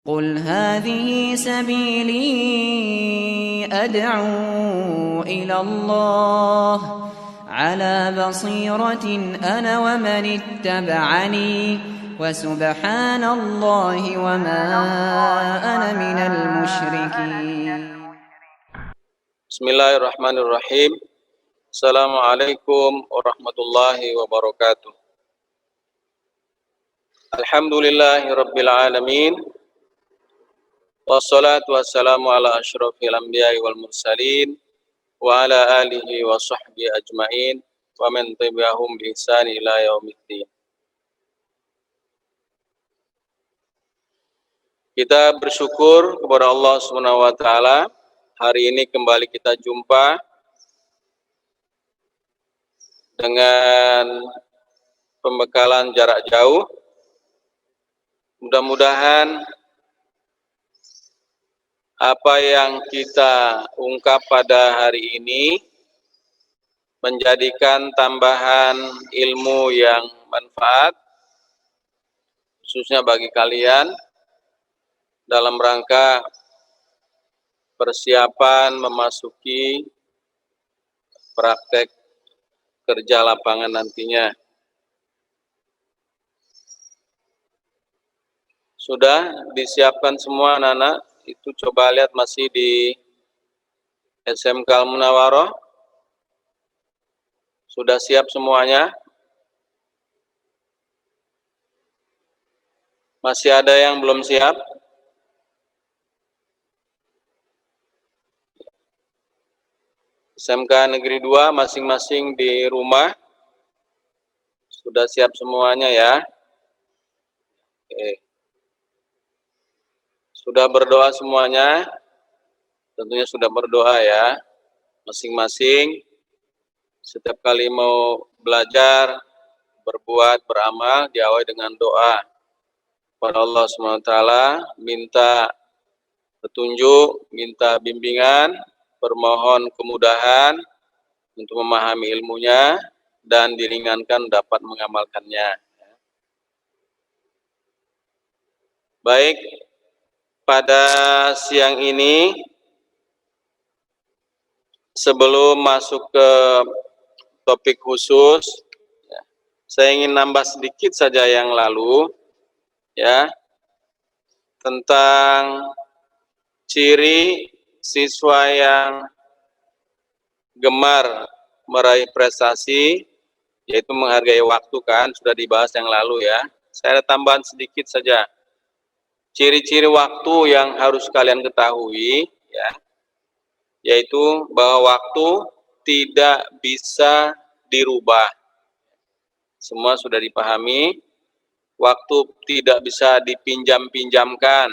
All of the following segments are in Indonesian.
قل هذه سبيلي أدعو إلى الله على بصيرة أنا ومن اتبعني وسبحان الله وما أنا من المشركين. بسم الله الرحمن الرحيم. Assalamualaikum warahmatullahi wabarakatuh. Alhamdulillahi rabbil alamin. Wassalatu wassalamu ala asyrafil anbiya'i wal mursalin wa ala alihi wa sahbihi ajmain wa man tabi'ahum bi ihsan ila yaumiddin. Kita bersyukur kepada Allah Subhanahu wa taala. Hari ini kembali kita jumpa dengan pembekalan jarak jauh. Mudah-mudahan apa yang kita ungkap pada hari ini menjadikan tambahan ilmu yang manfaat, khususnya bagi kalian dalam rangka persiapan memasuki praktek kerja lapangan nantinya. Sudah disiapkan semua anak-anak? Itu coba lihat masih di SMK Al-Munawaroh. Sudah siap semuanya? Masih ada yang belum siap? SMK Negeri 2 masing-masing di rumah. Sudah siap semuanya ya? Oke. Sudah berdoa semuanya? Tentunya sudah berdoa ya. Masing-masing setiap kali mau belajar, berbuat, beramal, diawali dengan doa kepada Allah SWT, minta petunjuk, minta bimbingan, bermohon kemudahan untuk memahami ilmunya dan diringankan dapat mengamalkannya. Baik, pada siang ini sebelum masuk ke topik khusus, saya ingin nambah sedikit saja yang lalu ya, tentang ciri siswa yang gemar meraih prestasi, yaitu menghargai waktu, kan sudah dibahas yang lalu ya. Saya ada tambahan sedikit saja. Ciri-ciri waktu yang harus kalian ketahui ya, yaitu bahwa waktu tidak bisa dirubah. Semua sudah dipahami. Waktu tidak bisa dipinjam-pinjamkan.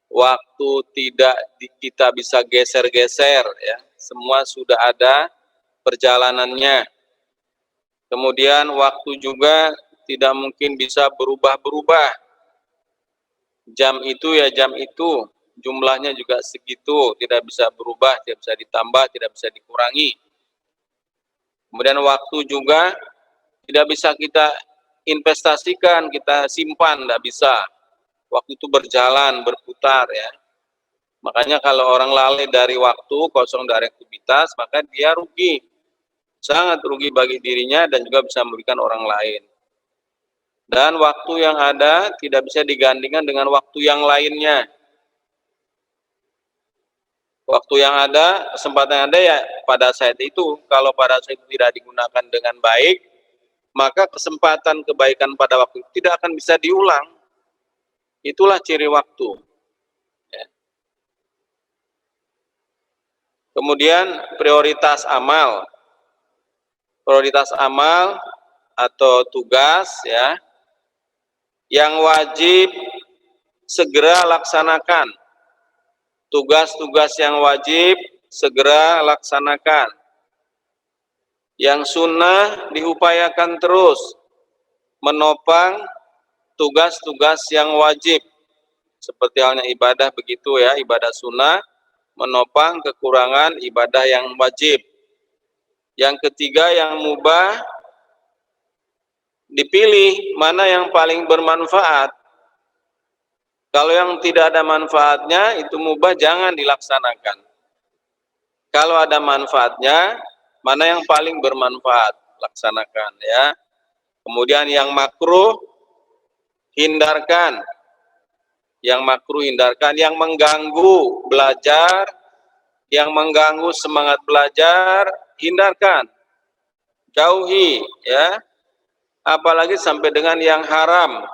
Waktu tidak kita bisa geser-geser ya. Semua sudah ada perjalanannya. Kemudian waktu juga tidak mungkin bisa berubah-berubah. Jam itu ya jam itu, jumlahnya juga segitu, tidak bisa berubah, tidak bisa ditambah, tidak bisa dikurangi. Kemudian waktu juga tidak bisa kita investasikan, kita simpan, tidak bisa. Waktu itu berjalan, berputar ya. Makanya kalau orang lalai dari waktu, kosong dari aktivitas, maka dia rugi. Sangat rugi bagi dirinya dan juga bisa merugikan orang lain. Dan waktu yang ada tidak bisa digandingkan dengan waktu yang lainnya. Waktu yang ada, kesempatan yang ada ya pada saat itu. Kalau pada saat itu tidak digunakan dengan baik, maka kesempatan kebaikan pada waktu itu tidak akan bisa diulang. Itulah ciri waktu. Ya. Kemudian prioritas amal. Prioritas amal atau tugas ya, yang wajib segera laksanakan. Tugas-tugas yang wajib segera laksanakan. Yang sunnah diupayakan terus menopang tugas-tugas yang wajib. Seperti halnya ibadah begitu ya, ibadah sunnah menopang kekurangan ibadah yang wajib. Yang ketiga yang mubah, dipilih mana yang paling bermanfaat. Kalau yang tidak ada manfaatnya itu mubah, jangan dilaksanakan. Kalau ada manfaatnya, mana yang paling bermanfaat, laksanakan ya. Kemudian yang makruh hindarkan. Yang makruh hindarkan, yang mengganggu belajar, yang mengganggu semangat belajar, hindarkan. Jauhi ya. Apalagi sampai dengan yang haram,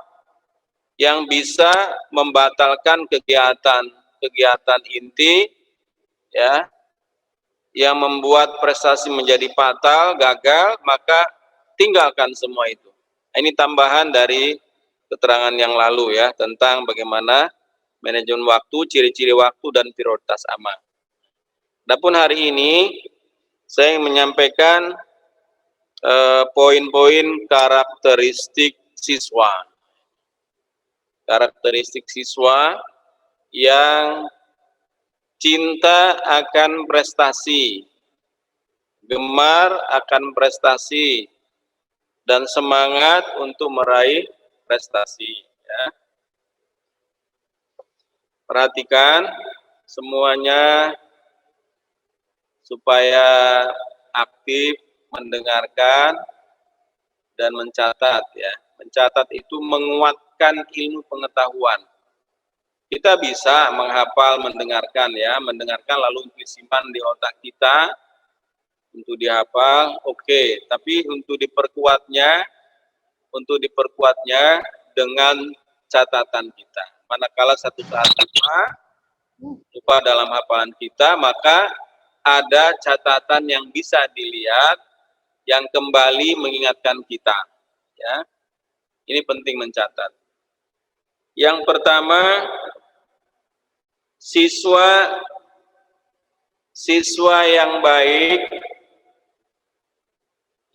yang bisa membatalkan kegiatan inti ya, yang membuat prestasi menjadi fatal, gagal, maka tinggalkan semua itu. Ini tambahan dari keterangan yang lalu ya, tentang bagaimana manajemen waktu, ciri-ciri waktu, dan prioritas amal. Adapun hari ini saya ingin menyampaikan poin-poin karakteristik siswa. Karakteristik siswa yang cinta akan prestasi, gemar akan prestasi, dan semangat untuk meraih prestasi. Ya. Perhatikan semuanya supaya aktif mendengarkan dan mencatat. Ya. Mencatat itu menguatkan ilmu pengetahuan. Kita bisa menghafal, mendengarkan ya, mendengarkan lalu disimpan di otak kita untuk dihafal, oke. Tapi untuk diperkuatnya dengan catatan kita. Manakala satu saat lupa dalam hafalan kita, maka ada catatan yang bisa dilihat yang kembali mengingatkan kita. Ya, ini penting mencatat. Yang pertama, siswa yang baik,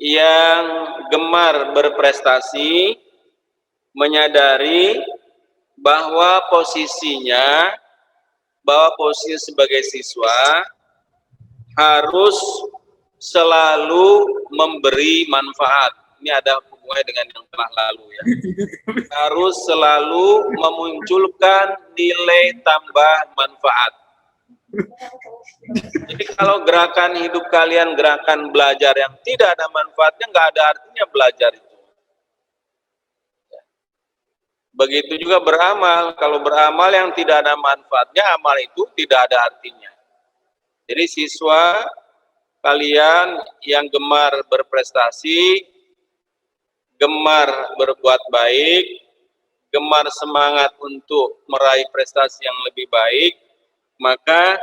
yang gemar berprestasi, menyadari bahwa posisi sebagai siswa harus selalu memberi manfaat. Ini ada hubungannya dengan yang telah lalu ya. Harus selalu memunculkan nilai tambah manfaat. Jadi kalau gerakan hidup kalian, gerakan belajar yang tidak ada manfaatnya, nggak ada artinya belajar itu. Begitu juga beramal. Kalau beramal yang tidak ada manfaatnya, amal itu tidak ada artinya. Jadi siswa kalian yang gemar berprestasi, gemar berbuat baik, gemar semangat untuk meraih prestasi yang lebih baik, maka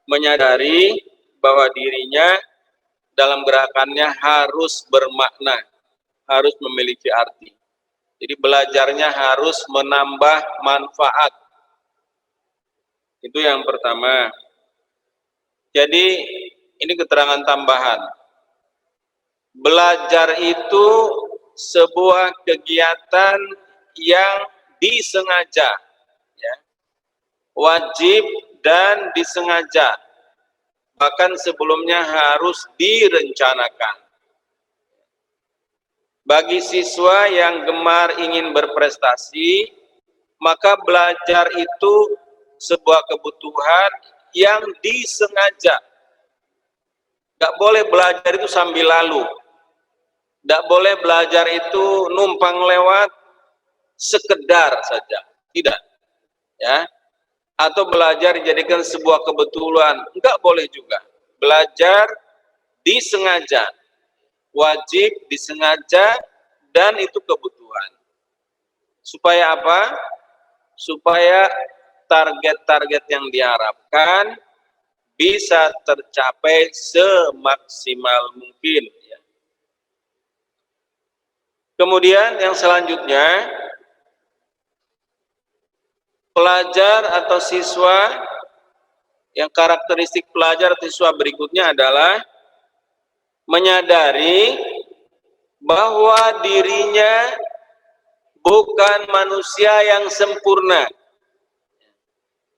menyadari bahwa dirinya dalam gerakannya harus bermakna, harus memiliki arti. Jadi belajarnya harus menambah manfaat. Itu yang pertama. Jadi ini keterangan tambahan. Belajar itu sebuah kegiatan yang disengaja, ya, wajib dan disengaja. Bahkan sebelumnya harus direncanakan. Bagi siswa yang gemar ingin berprestasi, maka belajar itu sebuah kebutuhan yang disengaja. Gak boleh belajar itu sambil lalu. Gak boleh belajar itu numpang lewat sekedar saja. Tidak. Ya. Atau belajar dijadikan sebuah kebetulan. Enggak boleh juga. Belajar disengaja. Wajib disengaja dan itu kebutuhan. Supaya apa? Supaya target-target yang diharapkan bisa tercapai semaksimal mungkin. Kemudian yang selanjutnya, pelajar atau siswa, yang karakteristik pelajar atau siswa berikutnya adalah menyadari bahwa dirinya bukan manusia yang sempurna,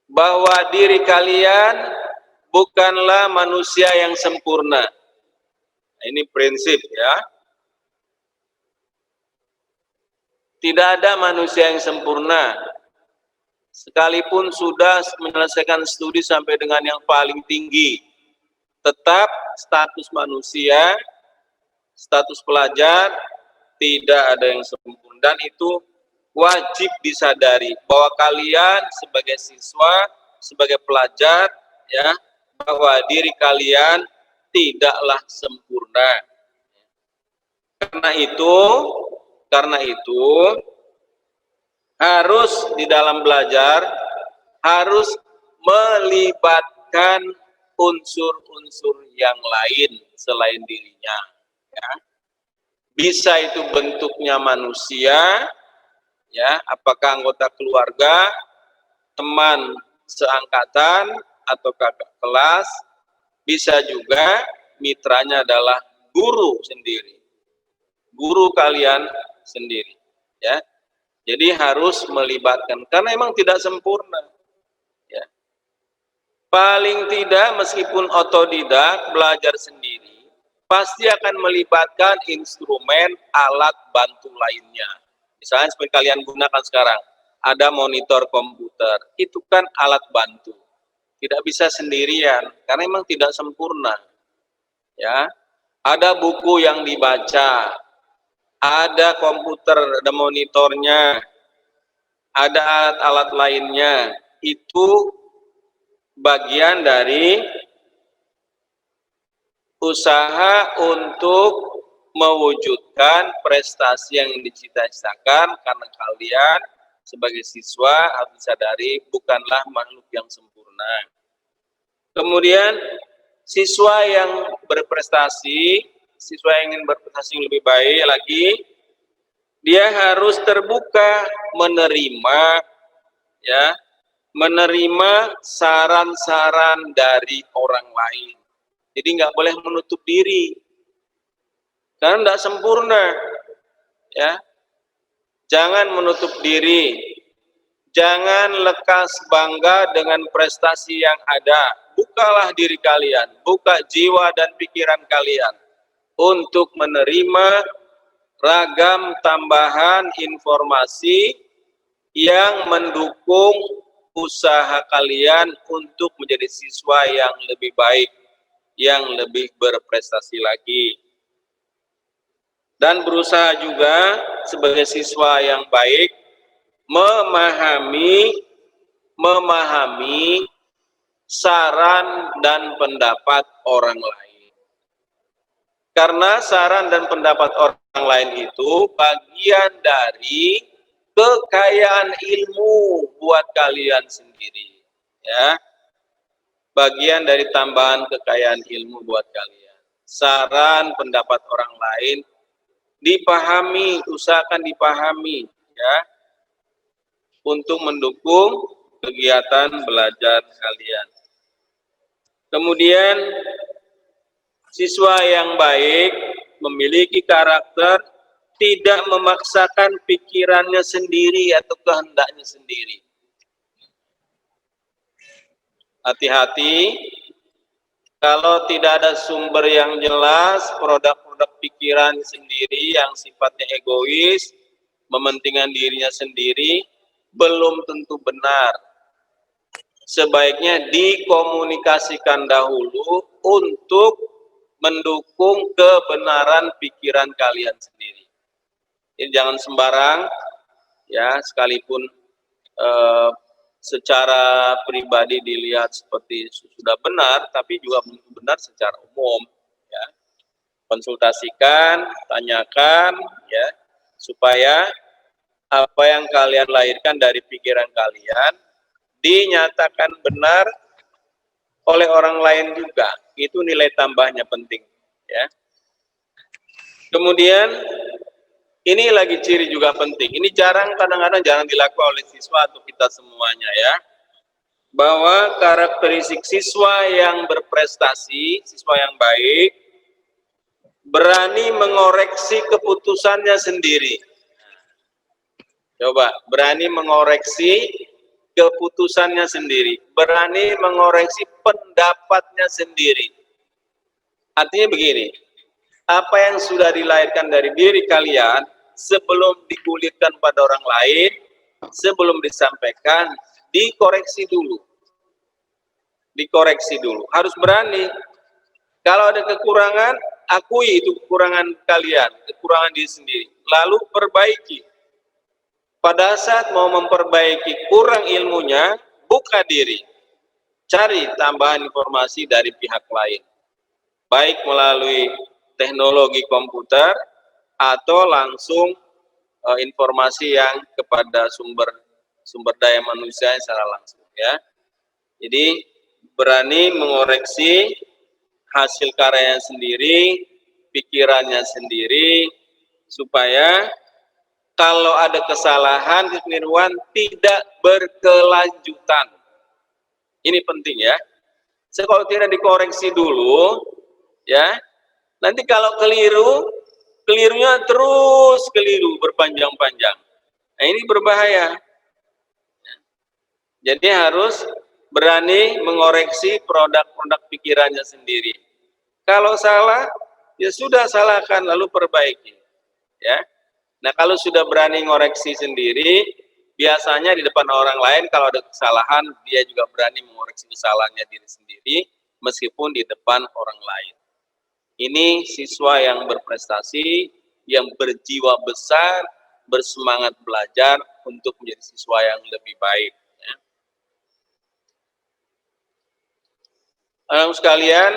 bahwa diri kalian bukanlah manusia yang sempurna. Ini prinsip ya. Tidak ada manusia yang sempurna. sekalipun sudah menyelesaikan studi sampai dengan yang paling tinggi, tetap status manusia, status pelajar tidak ada yang sempurna, dan itu wajib disadari bahwa kalian sebagai siswa, sebagai pelajar, ya, bahwa diri kalian tidaklah sempurna. Karena itu harus di dalam belajar harus melibatkan unsur-unsur yang lain selain dirinya. Ya. Bisa itu bentuknya manusia, ya, apakah anggota keluarga, teman seangkatan atau kakak kelas, bisa juga mitranya adalah guru sendiri, guru kalian sendiri, ya. Jadi harus melibatkan, karena memang tidak sempurna, ya. Paling tidak meskipun otodidak belajar sendiri, pasti akan melibatkan instrumen alat bantu lainnya. Misalnya seperti kalian gunakan sekarang, ada monitor komputer, itu kan alat bantu. Tidak bisa sendirian, karena memang tidak sempurna. Ya, ada buku yang dibaca, ada komputer, ada monitornya, ada alat-alat lainnya, itu bagian dari usaha untuk mewujudkan prestasi yang dicita-citakan, karena kalian sebagai siswa harus sadari bukanlah makhluk yang sempurna. Kemudian siswa yang berprestasi, siswa yang ingin berprestasi yang lebih baik lagi, dia harus terbuka menerima, ya, menerima saran-saran dari orang lain. Jadi nggak boleh menutup diri, karena tidak sempurna, ya. Jangan menutup diri, jangan lekas bangga dengan prestasi yang ada. Bukalah diri kalian, buka jiwa dan pikiran kalian untuk menerima ragam tambahan informasi yang mendukung usaha kalian untuk menjadi siswa yang lebih baik, yang lebih berprestasi lagi. Dan berusaha juga sebagai siswa yang baik memahami saran dan pendapat orang lain. Karena saran dan pendapat orang lain itu bagian dari kekayaan ilmu buat kalian sendiri, ya. Bagian dari tambahan kekayaan ilmu buat kalian. Saran pendapat orang lain dipahami, usahakan dipahami, ya, untuk mendukung kegiatan belajar kalian. Kemudian siswa yang baik memiliki karakter tidak memaksakan pikirannya sendiri atau kehendaknya sendiri. Hati-hati, kalau tidak ada sumber yang jelas, produk-produk pikiran sendiri yang sifatnya egois, mementingkan dirinya sendiri, belum tentu benar. Sebaiknya dikomunikasikan dahulu untuk mendukung kebenaran pikiran kalian sendiri. Jadi jangan sembarang, ya, sekalipun secara pribadi dilihat seperti sudah benar, tapi juga benar secara umum, ya. Konsultasikan, tanyakan, ya, supaya apa yang kalian lahirkan dari pikiran kalian dinyatakan benar oleh orang lain juga. Itu nilai tambahnya penting, ya. Kemudian ini lagi ciri juga penting. Ini kadang-kadang jarang dilakukan oleh siswa atau kita semuanya, ya. Bahwa karakteristik siswa yang berprestasi, siswa yang baik, berani mengoreksi keputusannya sendiri. Coba, berani mengoreksi keputusannya sendiri, berani mengoreksi pendapatnya sendiri. Artinya begini, apa yang sudah dilahirkan dari diri kalian sebelum digulirkan pada orang lain, sebelum disampaikan, dikoreksi dulu. Dikoreksi dulu. Harus berani. Kalau ada kekurangan, akui itu kekurangan kalian, kekurangan diri sendiri. Lalu perbaiki. Pada saat mau memperbaiki kurang ilmunya, buka diri. Cari tambahan informasi dari pihak lain. Baik melalui teknologi komputer atau langsung informasi yang kepada sumber daya manusia secara langsung, ya. Jadi berani mengoreksi hasil karyanya sendiri, pikirannya sendiri, supaya kalau ada kesalahan, kekeliruan tidak berkelanjutan. Ini penting, ya. Kalau tidak dikoreksi dulu, ya, nanti kalau kelirunya terus keliru berpanjang-panjang. Nah, ini berbahaya. Jadi harus berani mengoreksi produk-produk pikirannya sendiri. Kalau salah, ya sudah salahkan lalu perbaiki, ya. Nah, kalau sudah berani ngoreksi sendiri, biasanya di depan orang lain kalau ada kesalahan, dia juga berani mengoreksi kesalahannya diri sendiri, meskipun di depan orang lain. Ini siswa yang berprestasi, yang berjiwa besar, bersemangat belajar untuk menjadi siswa yang lebih baik. Ya. Anak sekalian,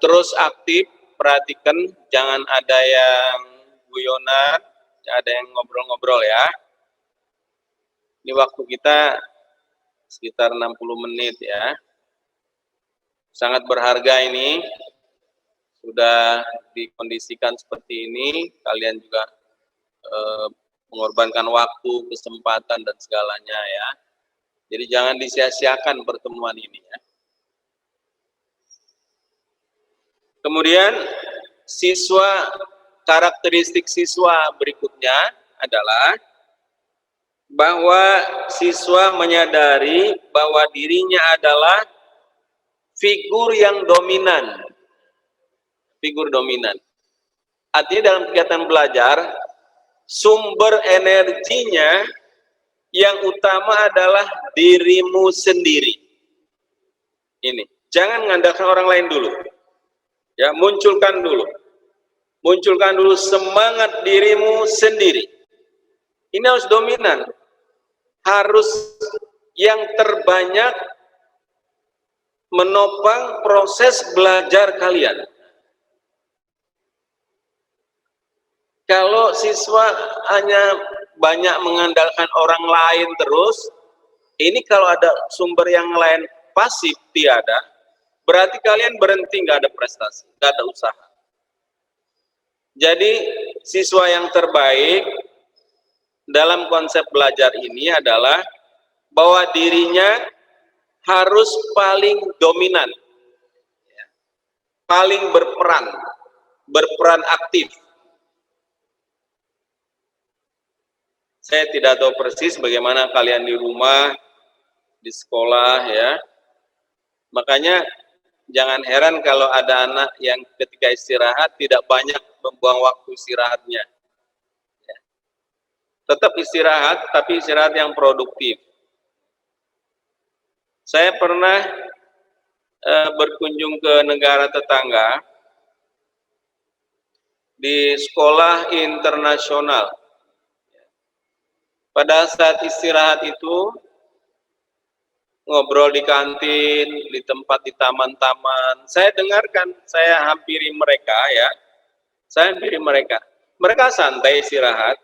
terus aktif, perhatikan, jangan ada yang guyonan, ada yang ngobrol-ngobrol, ya. Ini waktu kita sekitar 60 menit, ya. Sangat berharga ini, sudah dikondisikan seperti ini, kalian juga mengorbankan waktu, kesempatan, dan segalanya, ya. Jadi jangan disia-siakan pertemuan ini, ya. Kemudian karakteristik siswa berikutnya adalah bahwa siswa menyadari bahwa dirinya adalah figur yang dominan. Figur dominan. Artinya dalam kegiatan belajar, sumber energinya yang utama adalah dirimu sendiri. Ini, jangan mengandalkan orang lain dulu. Ya, munculkan dulu semangat dirimu sendiri. Ini harus dominan, harus yang terbanyak menopang proses belajar kalian. Kalau siswa hanya banyak mengandalkan orang lain terus, ini kalau ada sumber yang lain pasif tiada, berarti kalian berhenti, nggak ada prestasi, nggak ada usaha. Jadi siswa yang terbaik dalam konsep belajar ini adalah bahwa dirinya harus paling dominan, paling berperan aktif. Saya tidak tahu persis bagaimana kalian di rumah, di sekolah, ya. Makanya jangan heran kalau ada anak yang ketika istirahat tidak banyak membuang waktu istirahatnya. Ya. Tetap istirahat, tapi istirahat yang produktif. Saya pernah berkunjung ke negara tetangga di sekolah internasional. Pada saat istirahat itu, ngobrol di kantin, di tempat di taman-taman. Saya dengarkan, saya hampiri mereka, ya. Saya hampiri mereka. Mereka santai istirahat,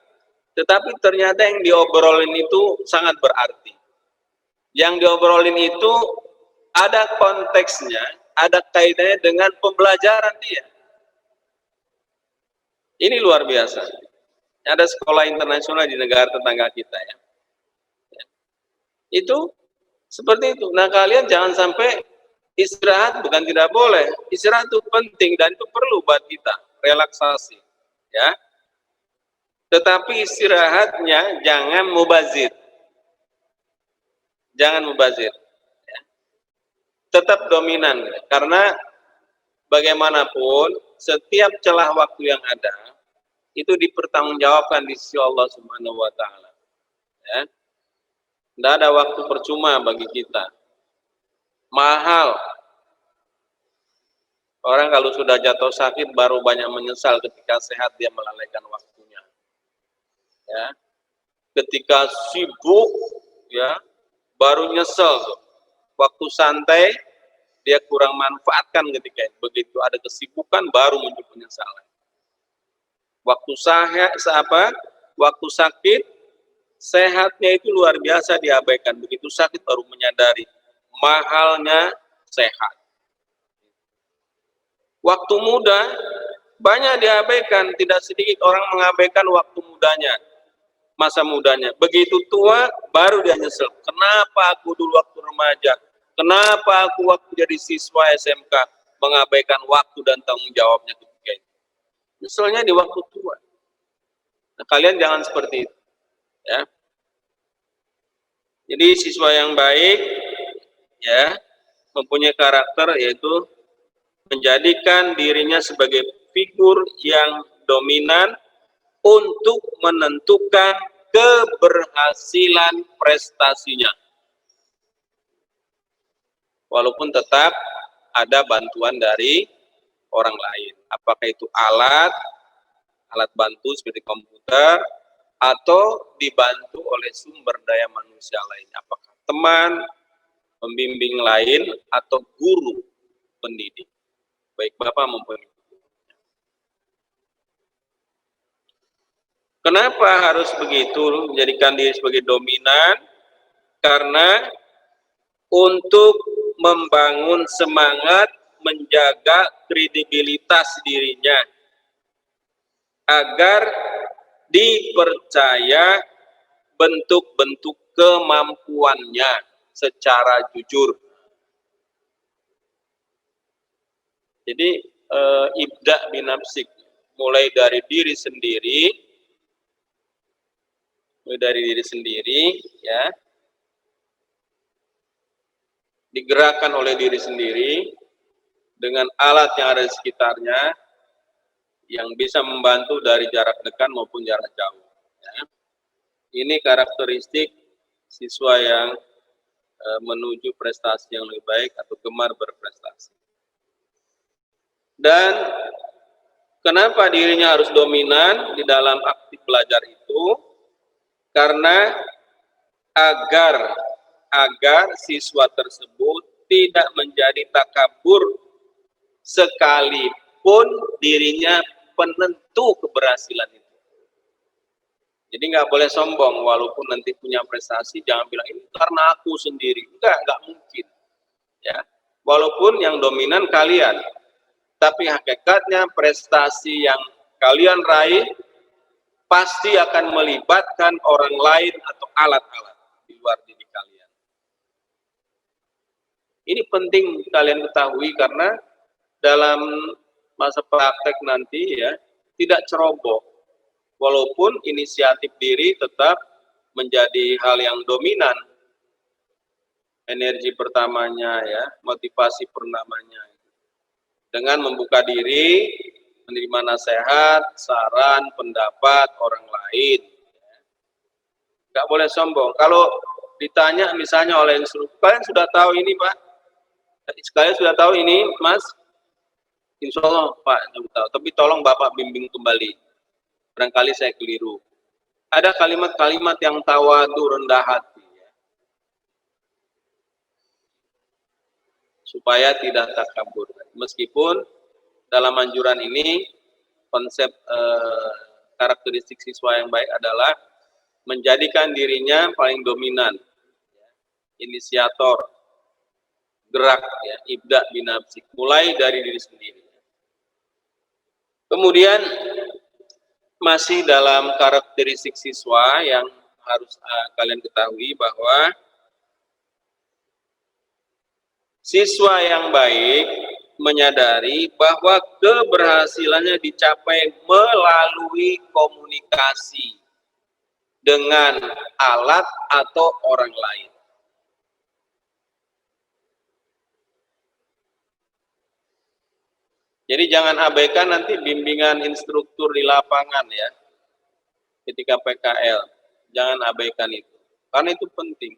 tetapi ternyata yang diobrolin itu sangat berarti. Yang diobrolin itu ada konteksnya, ada kaitannya dengan pembelajaran dia. Ini luar biasa. Ada sekolah internasional di negara tetangga kita, ya. Itu seperti itu. Nah, kalian jangan sampai istirahat, bukan tidak boleh. Istirahat itu penting dan itu perlu buat kita, relaksasi, ya. Tetapi istirahatnya jangan mubazir. Jangan mubazir. Ya. Tetap dominan, karena bagaimanapun setiap celah waktu yang ada itu dipertanggungjawabkan di sisi Allah Subhanahu wa taala. Ya. Tidak ada waktu percuma bagi kita. Mahal. Orang kalau sudah jatuh sakit baru banyak menyesal, ketika sehat dia melalaikan waktunya. Ya. Ketika sibuk, ya, baru nyesel. Waktu santai dia kurang manfaatkan ketika itu. Begitu ada kesibukan baru muncul penyesalan. Waktu Waktu sakit, sehatnya itu luar biasa diabaikan. Begitu sakit baru menyadari mahalnya sehat. Waktu muda banyak diabaikan, tidak sedikit orang mengabaikan waktu mudanya, masa mudanya. Begitu tua baru dia nyesel. Kenapa aku dulu waktu remaja? Kenapa aku waktu jadi siswa SMK mengabaikan waktu dan tanggung jawabnya ketika itu? Nyeselnya di waktu tua. Nah, kalian jangan seperti itu, ya. Jadi siswa yang baik, ya, mempunyai karakter, yaitu menjadikan dirinya sebagai figur yang dominan untuk menentukan keberhasilan prestasinya. Walaupun tetap ada bantuan dari orang lain. Apakah itu alat bantu seperti komputer, atau dibantu oleh sumber daya manusia lain. Apakah teman, pembimbing lain, atau guru pendidik. Baik Bapak maupun Ibu. Kenapa harus begitu, menjadikan diri sebagai dominan? Karena untuk membangun semangat, menjaga kredibilitas dirinya, agar dipercaya bentuk-bentuk kemampuannya secara jujur. Jadi ibda binafsik, mulai dari diri sendiri, ya, digerakkan oleh diri sendiri dengan alat yang ada di sekitarnya yang bisa membantu dari jarak dekat maupun jarak jauh. Ya. Ini karakteristik siswa yang menuju prestasi yang lebih baik atau gemar berprestasi. Dan kenapa dirinya harus dominan di dalam aktif belajar itu? Karena agar siswa tersebut tidak menjadi takabur sekalipun dirinya penentu keberhasilan itu. Jadi nggak boleh sombong, walaupun nanti punya prestasi, jangan bilang ini karena aku sendiri. Nggak mungkin. Ya, walaupun yang dominan kalian, tapi hakikatnya prestasi yang kalian raih pasti akan melibatkan orang lain atau alat-alat di luar diri kalian. Ini penting kalian ketahui, karena dalam masa praktek nanti, ya, tidak ceroboh. Walaupun inisiatif diri tetap menjadi hal yang dominan, energi pertamanya, ya, motivasi pertamanya, dengan membuka diri, menerima nasihat, saran, pendapat orang lain. Nggak boleh sombong. Kalau ditanya misalnya oleh instruktur, kalian sudah tahu ini Pak? Kalian sudah tahu ini Mas? Insya Allah Pak, sudah tahu. Tapi tolong Bapak bimbing kembali. Barangkali saya keliru. Ada kalimat-kalimat yang tawadu, rendah hati, ya. Supaya tidak takabur. Meskipun dalam anjuran ini konsep karakteristik siswa yang baik adalah menjadikan dirinya paling dominan, ya, inisiator, gerak, ya, ibda binafsik, mulai dari diri sendiri. Kemudian masih dalam karakteristik siswa yang harus kalian ketahui, bahwa siswa yang baik menyadari bahwa keberhasilannya dicapai melalui komunikasi dengan alat atau orang lain. Jadi jangan abaikan nanti bimbingan instruktur di lapangan, ya, ketika PKL. Jangan abaikan itu, karena itu penting.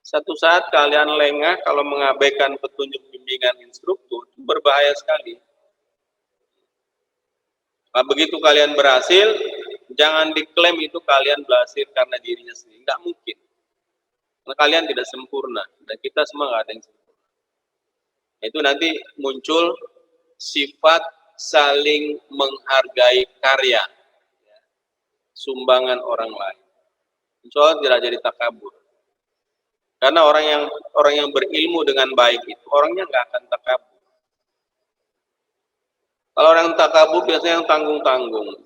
Satu saat kalian lengah kalau mengabaikan petunjuk bimbingan instruktur, itu berbahaya sekali. Nah, begitu kalian berhasil, jangan diklaim itu kalian berhasil karena dirinya sendiri. Nggak mungkin. Karena kalian tidak sempurna. Dan kita semua nggak ada yang sempurna. Itu nanti muncul sifat saling menghargai karya, sumbangan orang lain. Insya Allah tidak jadi takabur. Karena orang yang berilmu dengan baik itu orangnya nggak akan takabur. Kalau orang takabur biasanya yang tanggung-tanggung.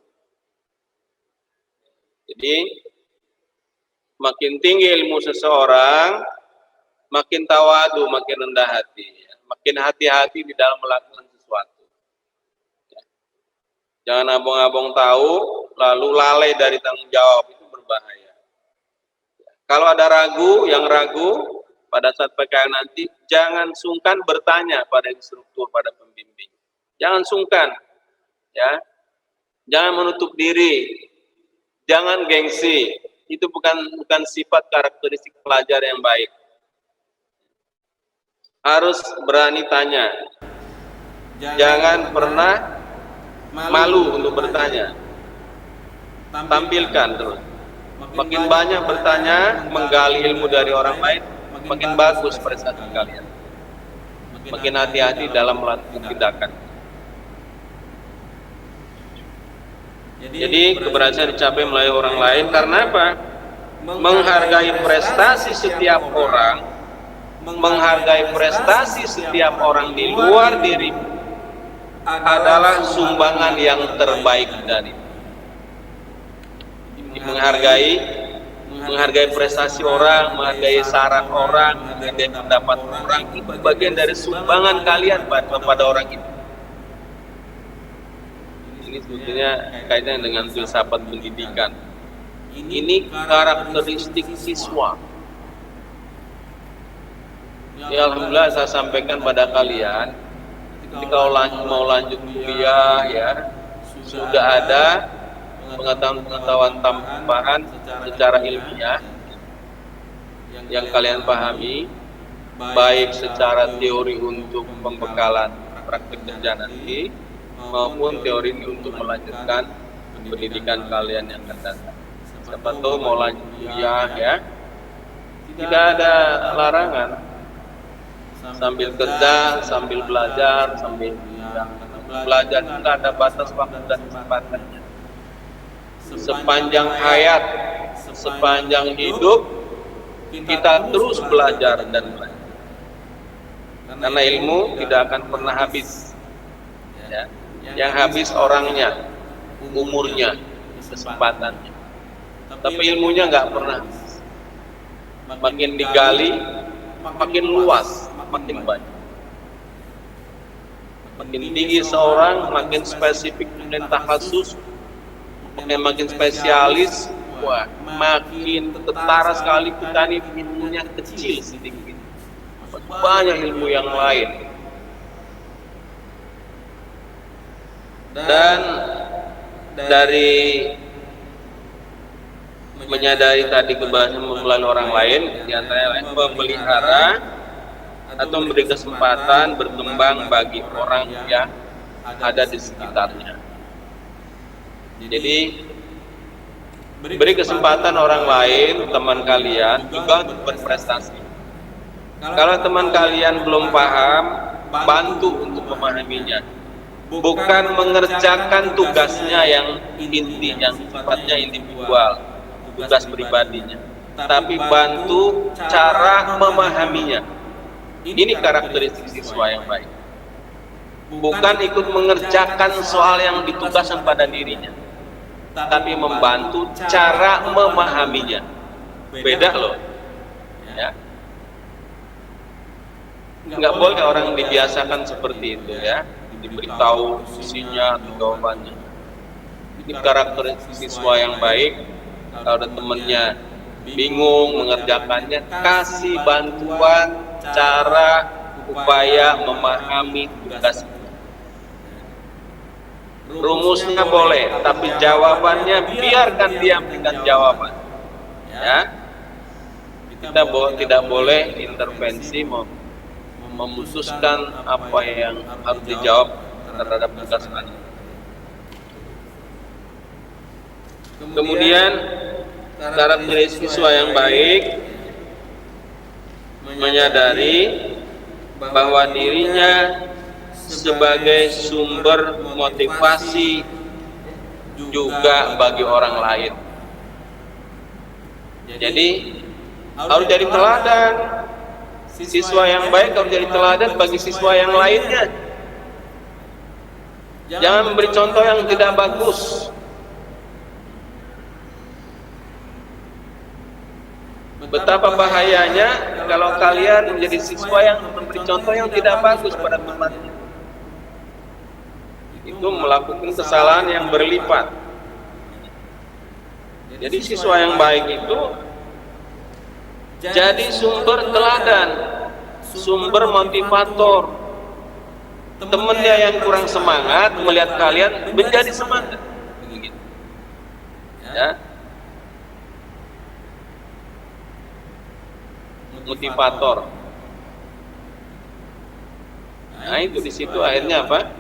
Jadi makin tinggi ilmu seseorang, makin tawadu, makin rendah hati, makin hati-hati di dalam melakukan sesuatu. Jangan abang-abang tahu lalu lalai dari tanggung jawab, itu berbahaya. Kalau ada yang ragu pada saat PKL nanti, jangan sungkan bertanya pada instruktur, pada pembimbing. Jangan sungkan, ya. Jangan menutup diri, jangan gengsi. Itu bukan sifat karakteristik pelajar yang baik. Harus berani tanya. Jangan pernah malu untuk bertanya. Tampilkan terus. Makin banyak bertanya, menggali ilmu dari orang lain, makin bagus prestasi kalian. Makin hati-hati dalam melakukan tindakan. Jadi keberhasilan dicapai melalui orang lain karena apa? Menghargai prestasi setiap orang, menghargai prestasi setiap orang di luar diri adalah sumbangan yang terbaik dari. Menghargai prestasi orang, menghargai saran orang, menghargai pendapat orang, itu bagian dari sumbangan kalian pada orang itu. Ini sebetulnya kaitannya dengan filsafat pendidikan. Ini karakteristik siswa. Ya, alhamdulillah saya sampaikan pada kalian, ketika mau lanjut kuliah, ya sudah ada pengetahuan tambahan secara ilmiah yang kalian pahami, baik secara teori untuk pembekalan praktik kerja nanti maupun teori untuk melanjutkan pendidikan kalian yang akan datang. Siapa tahu mau lanjut kuliah, ya, tidak ada larangan sambil kerja, sambil belajar, sambil belajar tidak ada batas waktu dan kesempatannya. Sepanjang hayat, sepanjang hidup, kita terus belajar dan belajar. Karena ilmu tidak akan pernah habis. Ya. Yang habis orangnya, umurnya, kesempatannya. Tapi ilmunya nggak pernah habis. Makin digali, makin luas, makin banyak. Makin tinggi seorang, makin spesifik dan takhasus, makin spesialis, wah, makin ketara sekali kita ini ilmunya kecil sedikit. Banyak ilmu yang lain. Dan dari menyadari tadi keberhasilan memulai orang lain, diantaranya memelihara atau memberi kesempatan berkembang bagi orang yang ada di sekitarnya. Jadi beri kesempatan orang lain, teman kalian juga untuk berprestasi. Kalau teman kalian belum paham, bantu untuk memahaminya. Bukan mengerjakan tugasnya yang inti, yang sifatnya individual, tugas pribadinya, tapi bantu cara memahaminya. Ini karakteristik siswa yang baik. Bukan ikut mengerjakan soal yang ditugaskan pada dirinya, tapi membantu cara memahaminya. Beda loh, ya. Nggak boleh orang dibiasakan seperti itu, ya. Diberitahu isinya atau jawabannya. Ini karakteristik siswa yang baik. Kalau ada temennya bingung mengerjakannya, kasih bantuan cara upaya memahami tugas. Rumusnya boleh, tapi jawabannya biarkan dia memberikan jawaban. Ya, Kita tidak boleh intervensi memutuskan apa yang harus dijawab terhadap tugas anak. Kemudian syarat menjadi siswa yang baik menyadari bahwa dirinya sebagai sumber motivasi juga bagi orang lain. Jadi harus jadi teladan. Siswa yang baik harus jadi teladan bagi siswa yang lainnya. Jangan memberi contoh yang tidak bagus. Betapa bahayanya kalau kalian menjadi siswa yang memberi contoh yang tidak bagus pada temannya. Itu melakukan kesalahan yang berlipat. Jadi siswa yang baik itu jadi sumber teladan, sumber motivator. Temennya yang kurang semangat melihat kalian menjadi semangat. Ya. Motivator. Nah itu di situ akhirnya apa?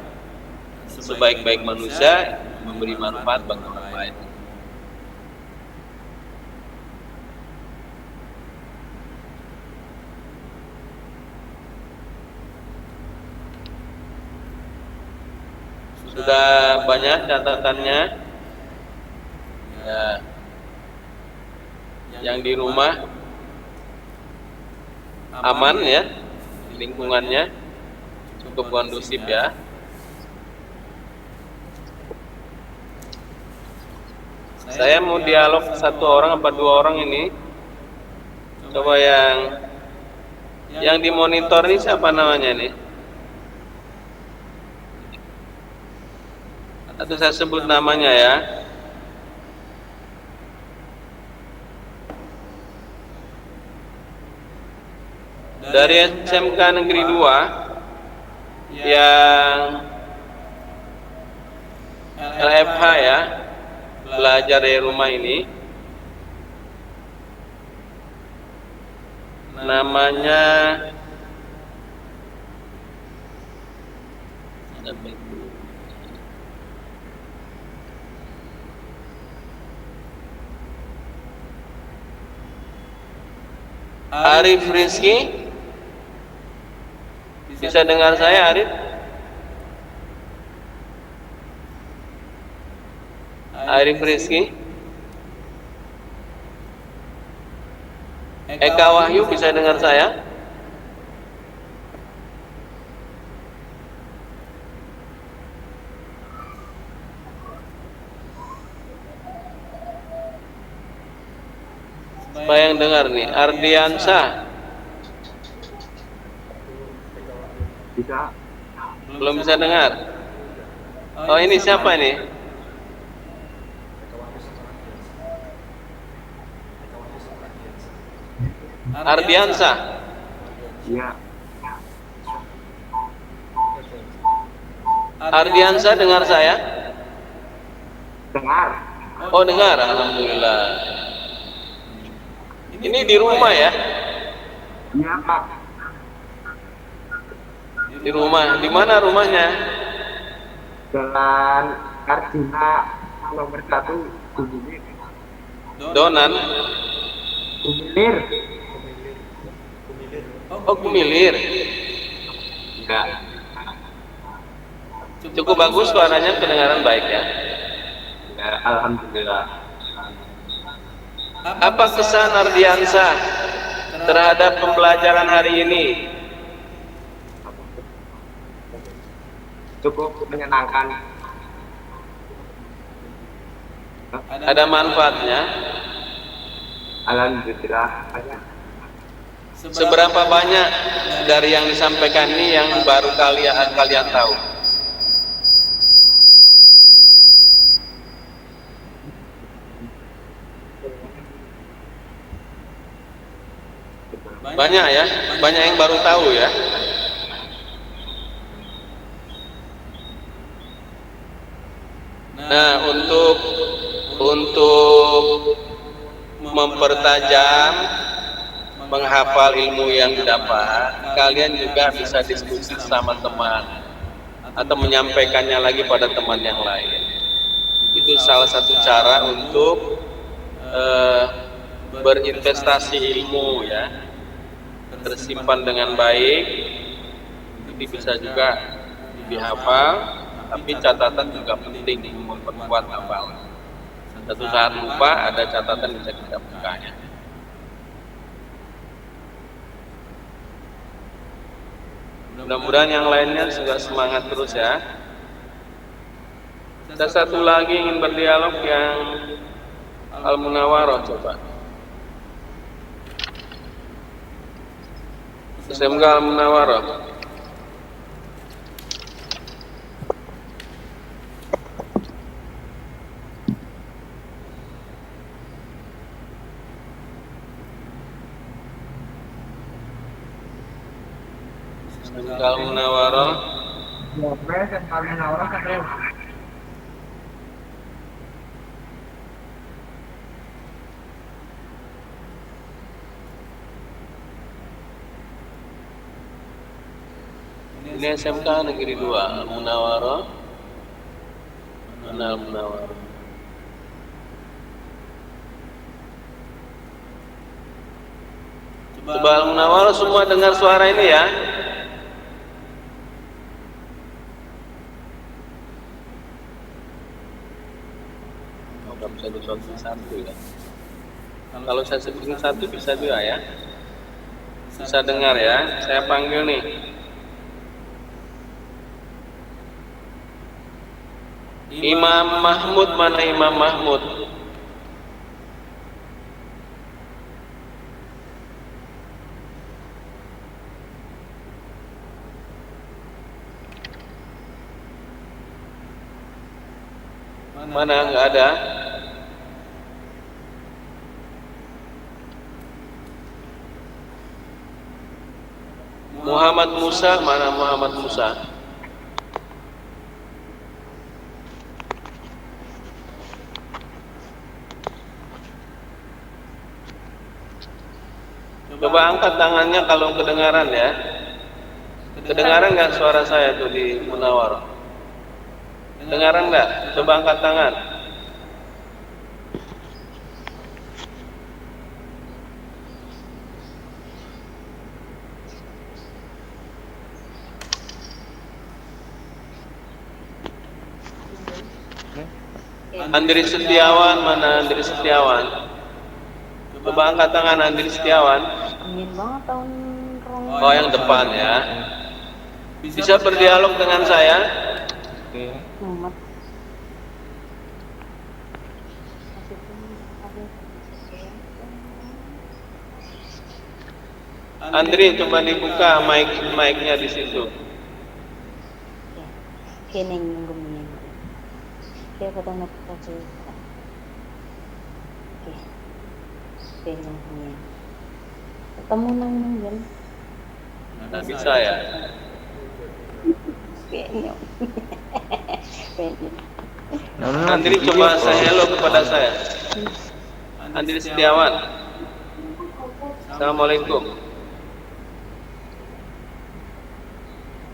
Sebaik-baik manusia memberi manfaat bagi orang lain. Sudah banyak catatannya. Ya. Yang di rumah aman ya, lingkungannya cukup kondusif ya. Saya mau dialog satu orang apa dua orang ini. Coba yang dimonitor ini siapa namanya nih? Atau saya sebut namanya ya. Dari SMK Negeri 2 yang LFH ya, belajar dari rumah ini, namanya Arif Rizky. Bisa dengar saya, Arif? Arif Rizky. Eka Wahyu bisa dengar saya? Siapa yang dengar nih? Ardiansyah. Bisa. Belum bisa dengar. Oh ini siapa nih? Ardiansyah. Iya. Ardiansyah dengar saya? Dengar. Oh dengar, alhamdulillah. Ini di rumah ya? Iya, Pak. Di rumah. Di mana rumahnya? Jalan Arjuna nomor 1 Gumilir. Donan. Gumilir. Oh Gumilir. Enggak. Cukup bagus suaranya, kedengaran baik ya. Ya, alhamdulillah. Apa kesan Ardiansyah terhadap pembelajaran hari ini? Cukup menyenangkan. Ada manfaatnya? Alhamdulillah. Seberapa banyak dari yang disampaikan ini yang baru kalian tahu? Banyak ya, banyak yang baru tahu ya. Nah, untuk mempertajam menghafal ilmu yang didapat, kalian juga bisa diskusi sama teman atau menyampaikannya lagi pada teman yang lain. Itu salah satu cara untuk berinvestasi ilmu ya, tersimpan dengan baik. Jadi bisa juga dihafal, tapi catatan juga penting untuk memperkuat hafalan. Satu saat lupa, ada catatan bisa kita bukanya. Mudah-mudahan yang lainnya juga semangat terus ya. Ada satu lagi ingin berdialog yang Al-Munawarah, coba. SMK Al-Munawarah. SMK Al-Munawarah. Ini SMK Negeri 2 Al-Munawarah. Mana Al-Munawarah? Coba Al-Munawarah semua dengar suara ini ya. Nggak bisa disebutin satu ya. Kalau saya sebutin satu bisa juga ya. Bisa dengar ya. Saya panggil nih. Imam Mahmud, mana Imam Mahmud? Mana nggak ada? Muhammad Musa, mana Muhammad Musa? Coba angkat tangannya kalau kedengaran ya. Kedengaran nggak suara saya tuh di Munawarah? Kedengaran nggak? Coba angkat tangan. Andri Setiawan, mana Andri Setiawan? Coba angkat tangan Andri Setiawan. Dingin banget tahun Oh, yang depan ya. Bisa berdialog dengan saya? Muhammad. Andri, coba dibuka mic-nya di situ. Kini yang gumain. Kaya ko daw napapagod. Okay. Okay lang yan. Ketemu nang yan. Nggak bisa ya? Kayaknya. Andri, coba say hello kepada saya. Andri Setiawan. Assalamualaikum.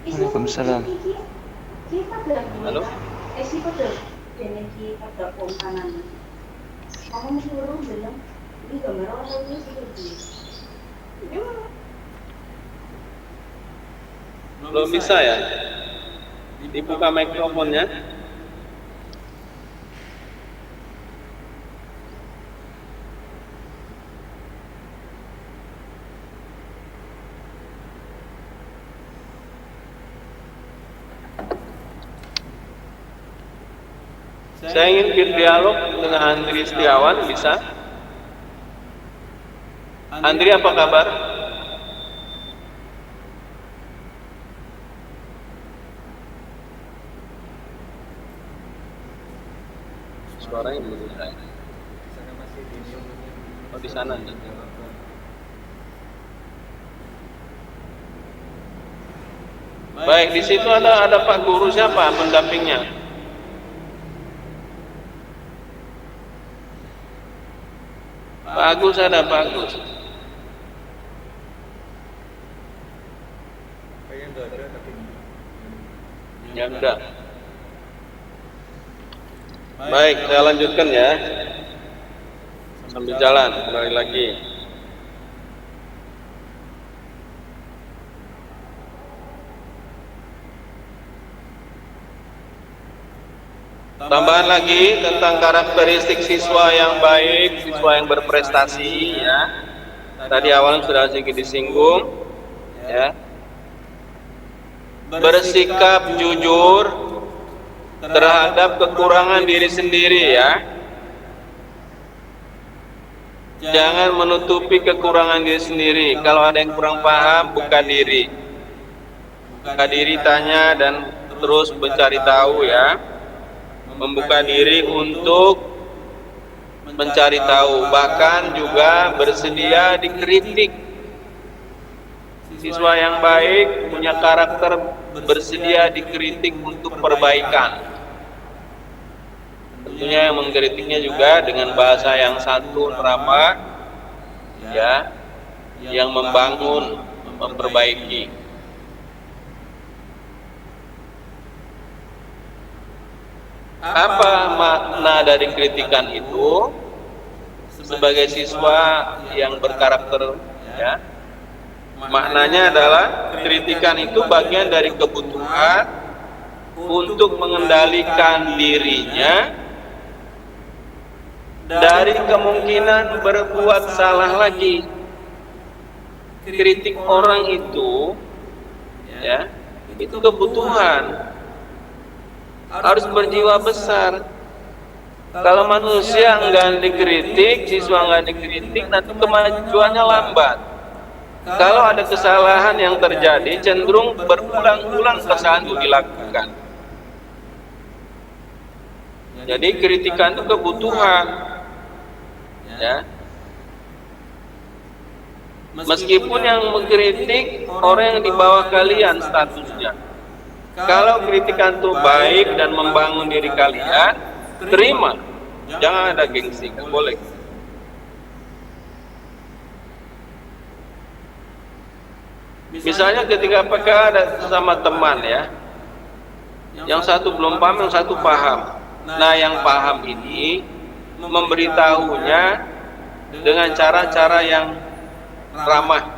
Waalaikumsalam. Halo? Belum bisa ya? Dibuka mikrofonnya. Saya ingin berdialog dengan Andri Setiawan, bisa? Andri, apa kabar? Suaranya belum bisa. Oh, di sana nih. Baik, di situ ada Pak Guru, siapa pendampingnya? Pak Agus ada, Pak Agus. Ya enggak. Baik, saya lanjutkan ya. Sambil jalan, kembali lagi. Tambahan lagi tentang karakteristik siswa yang baik, siswa yang berprestasi ya. Tadi awalnya sudah sedikit disinggung ya. Bersikap jujur terhadap kekurangan diri sendiri ya. Jangan menutupi kekurangan diri sendiri. Kalau ada yang kurang paham, buka diri. Buka diri, tanya dan terus mencari tahu ya. Membuka diri untuk mencari tahu, bahkan juga bersedia dikritik. Siswa yang baik punya karakter bersedia dikritik untuk perbaikan. Tentunya yang mengkritiknya juga dengan bahasa yang santun, ramah, ya, yang membangun, memperbaiki. Apa makna dari kritikan itu? Sebagai siswa yang berkarakter ya, maknanya adalah kritikan itu bagian dari kebutuhan untuk mengendalikan dirinya dari kemungkinan berbuat salah lagi. Kritik orang itu ya, itu kebutuhan, harus berjiwa besar. Kalau manusia enggak dikritik, siswa enggak dikritik, nanti kemajuannya lambat. Kalau ada kesalahan yang terjadi, cenderung berulang-ulang kesalahan itu dilakukan. Jadi kritikan itu kebutuhan, ya. Meskipun yang mengkritik orang yang di bawah kalian statusnya. Kalau kritikan itu baik dan membangun diri kalian, terima. Jangan ada gengsi, nggak boleh. Misalnya ketika PK ada sama teman ya, yang satu belum paham, yang satu paham. Nah, yang paham ini memberitahunya dengan cara-cara yang ramah.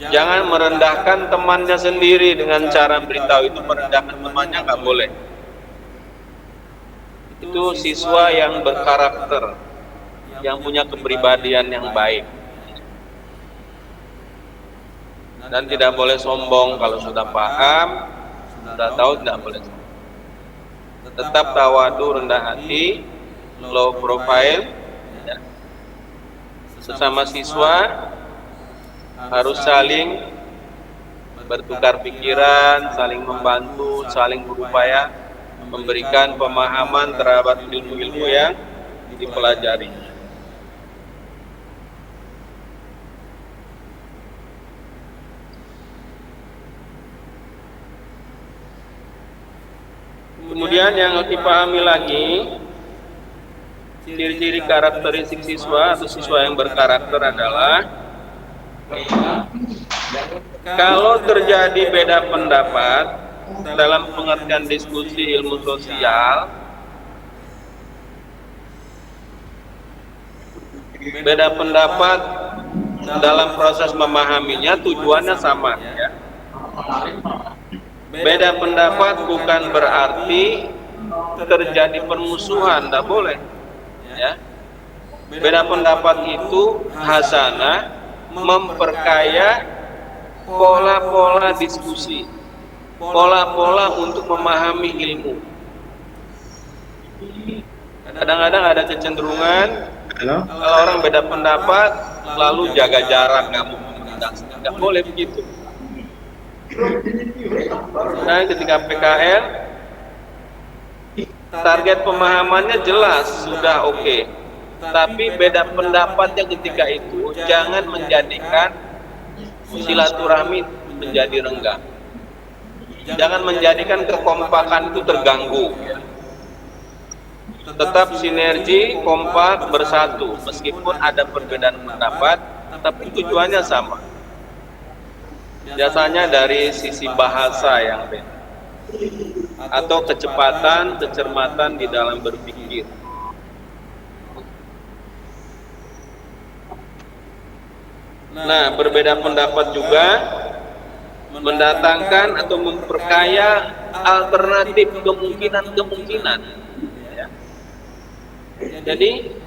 Jangan merendahkan temannya sendiri dengan cara beritahu itu, merendahkan temannya nggak boleh. Itu siswa yang berkarakter, yang punya kepribadian yang baik. Dan tidak boleh sombong kalau sudah paham, sudah tahu, tidak boleh sombong. Tetap tawadu, rendah hati, low profile. Sesama siswa harus saling bertukar pikiran, saling membantu, saling berupaya memberikan pemahaman terhadap ilmu-ilmu yang dipelajari. Kemudian yang harus dipahami lagi, ciri-ciri karakteristik siswa atau siswa yang berkarakter adalah kalau terjadi beda pendapat dalam pengertian diskusi ilmu sosial, beda pendapat dalam proses memahaminya tujuannya sama ya. Beda pendapat bukan berarti terjadi permusuhan, tidak boleh ya. Beda pendapat itu hasanah, memperkaya pola-pola diskusi, pola-pola untuk memahami ilmu. Kadang-kadang ada kecenderungan kalau orang beda pendapat lalu jaga jarak, nggak boleh begitu. Nah, ketika PKL target pemahamannya jelas, sudah oke. Tapi beda pendapatnya ketika itu jangan menjadikan silaturahmi menjadi renggang. Jangan menjadikan kekompakan itu terganggu. Tetap sinergi, kompak, bersatu. Meskipun ada perbedaan pendapat, tapi tujuannya sama. Biasanya dari sisi bahasa yang beda, atau kecepatan, kecermatan di dalam berpikir. Nah, berbeda pendapat juga mendatangkan atau memperkaya alternatif kemungkinan-kemungkinan. Ya. Jadi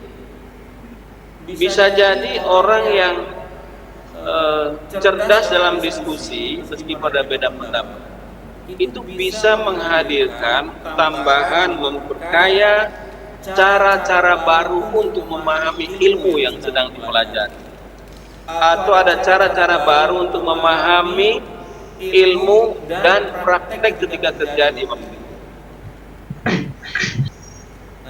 bisa jadi orang yang cerdas dalam diskusi meski pada beda pendapat itu bisa menghadirkan tambahan, memperkaya cara-cara baru untuk memahami ilmu yang sedang dipelajari, atau ada cara-cara baru untuk memahami ilmu dan praktek ketika terjadi waktu itu.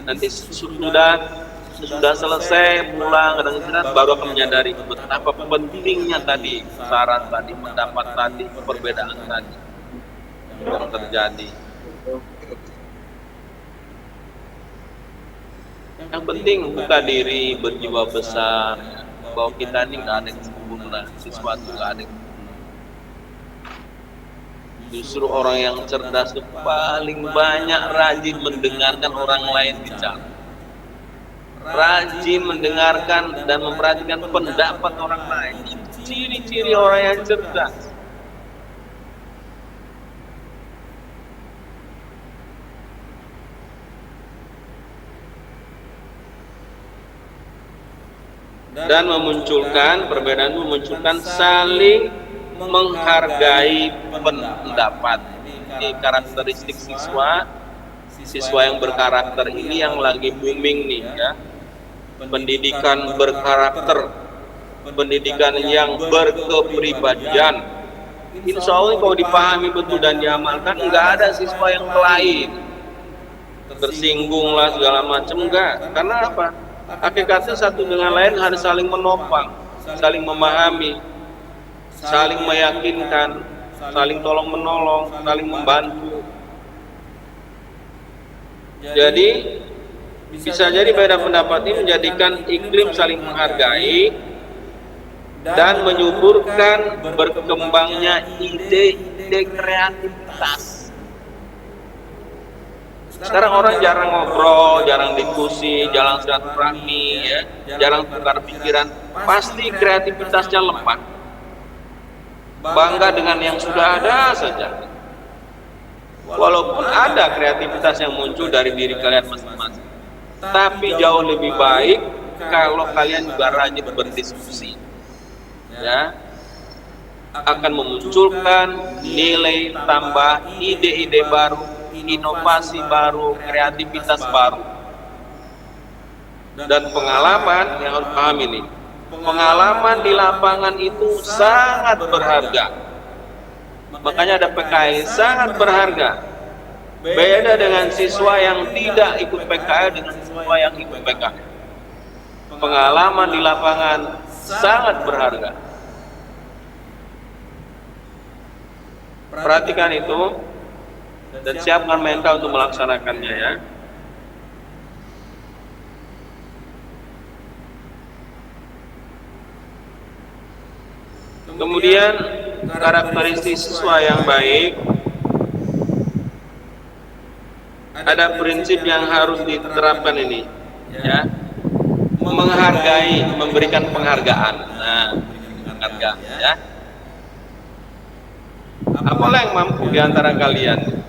Nanti sudah selesai pulang kadang-kadang baru akan menyadari betapa pentingnya tadi saran tadi, pendapat tadi, perbedaan tadi yang terjadi. Yang penting buka diri, berjiwa besar, bahwa kita ini nggak ada yang sempurna, sesuatu nggak ada yang sempurna. Justru orang yang cerdas itu paling banyak rajin mendengarkan orang lain bicara, rajin mendengarkan dan memperhatikan pendapat orang lain. Ciri-ciri orang yang cerdas. Dan memunculkan perbedaan, memunculkan saling menghargai pendapat. Ini karakteristik siswa yang berkarakter ini yang lagi booming nih ya. Pendidikan berkarakter, pendidikan yang berkepribadian. Insya Allah kalau dipahami betul dan diamalkan, nggak ada siswa yang lain tersinggung lah segala macam, enggak. Karena apa? Hakikatnya satu dengan lain harus saling menopang, saling memahami, saling meyakinkan, saling tolong menolong, saling membantu. Jadi bisa jadi beda pendapat ini menjadikan iklim saling menghargai dan menyuburkan berkembangnya ide-ide kreativitas. Sekarang orang jarang ngobrol, jarang diskusi, jarang silaturahmi, ya, jarang tukar pikiran. Pasti kreativitasnya lemah. Bangga dengan yang sudah ada saja. Walaupun ada kreativitas yang muncul dari diri kalian masing-masing, tapi jauh lebih baik kalau kalian juga rajin berdiskusi, ya, akan memunculkan nilai tambah, ide-ide baru, inovasi baru, kreativitas baru. Dan pengalaman yang harus paham ini, pengalaman di lapangan itu sangat berharga. Makanya ada PKI sangat berharga. Beda dengan siswa yang tidak ikut PKI dengan siswa yang ikut PKI. Pengalaman di lapangan sangat berharga. Perhatikan itu dan siapkan mental untuk melaksanakannya ya. Kemudian karakteristik siswa yang baik, ada prinsip yang harus diterapkan ini ya. Menghargai, memberikan penghargaan. Nah, penghargaan ya. Apalah yang mampu di antara kalian?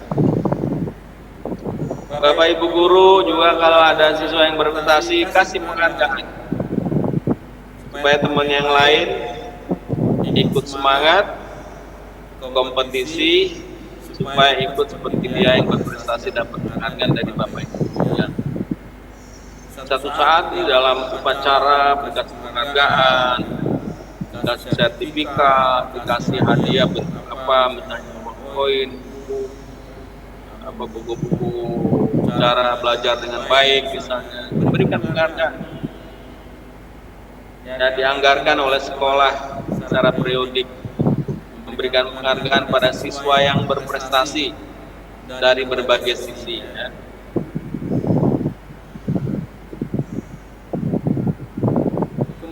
Bapak Ibu guru juga kalau ada siswa yang berprestasi kasih penghargaan supaya teman yang lain ikut semangat kompetisi, supaya ikut seperti dia yang berprestasi dapat penghargaan dari Bapak Ibu ya. Satu saat di dalam upacara dikasih penghargaan, dikasih sertifikat, dikasih hadiah bentuk apa, misalnya koin, buku-buku cara belajar dengan baik misalnya, diberikan penghargaan ya, dianggarkan oleh sekolah secara periodik, memberikan penghargaan pada siswa yang berprestasi dari berbagai sisi ya.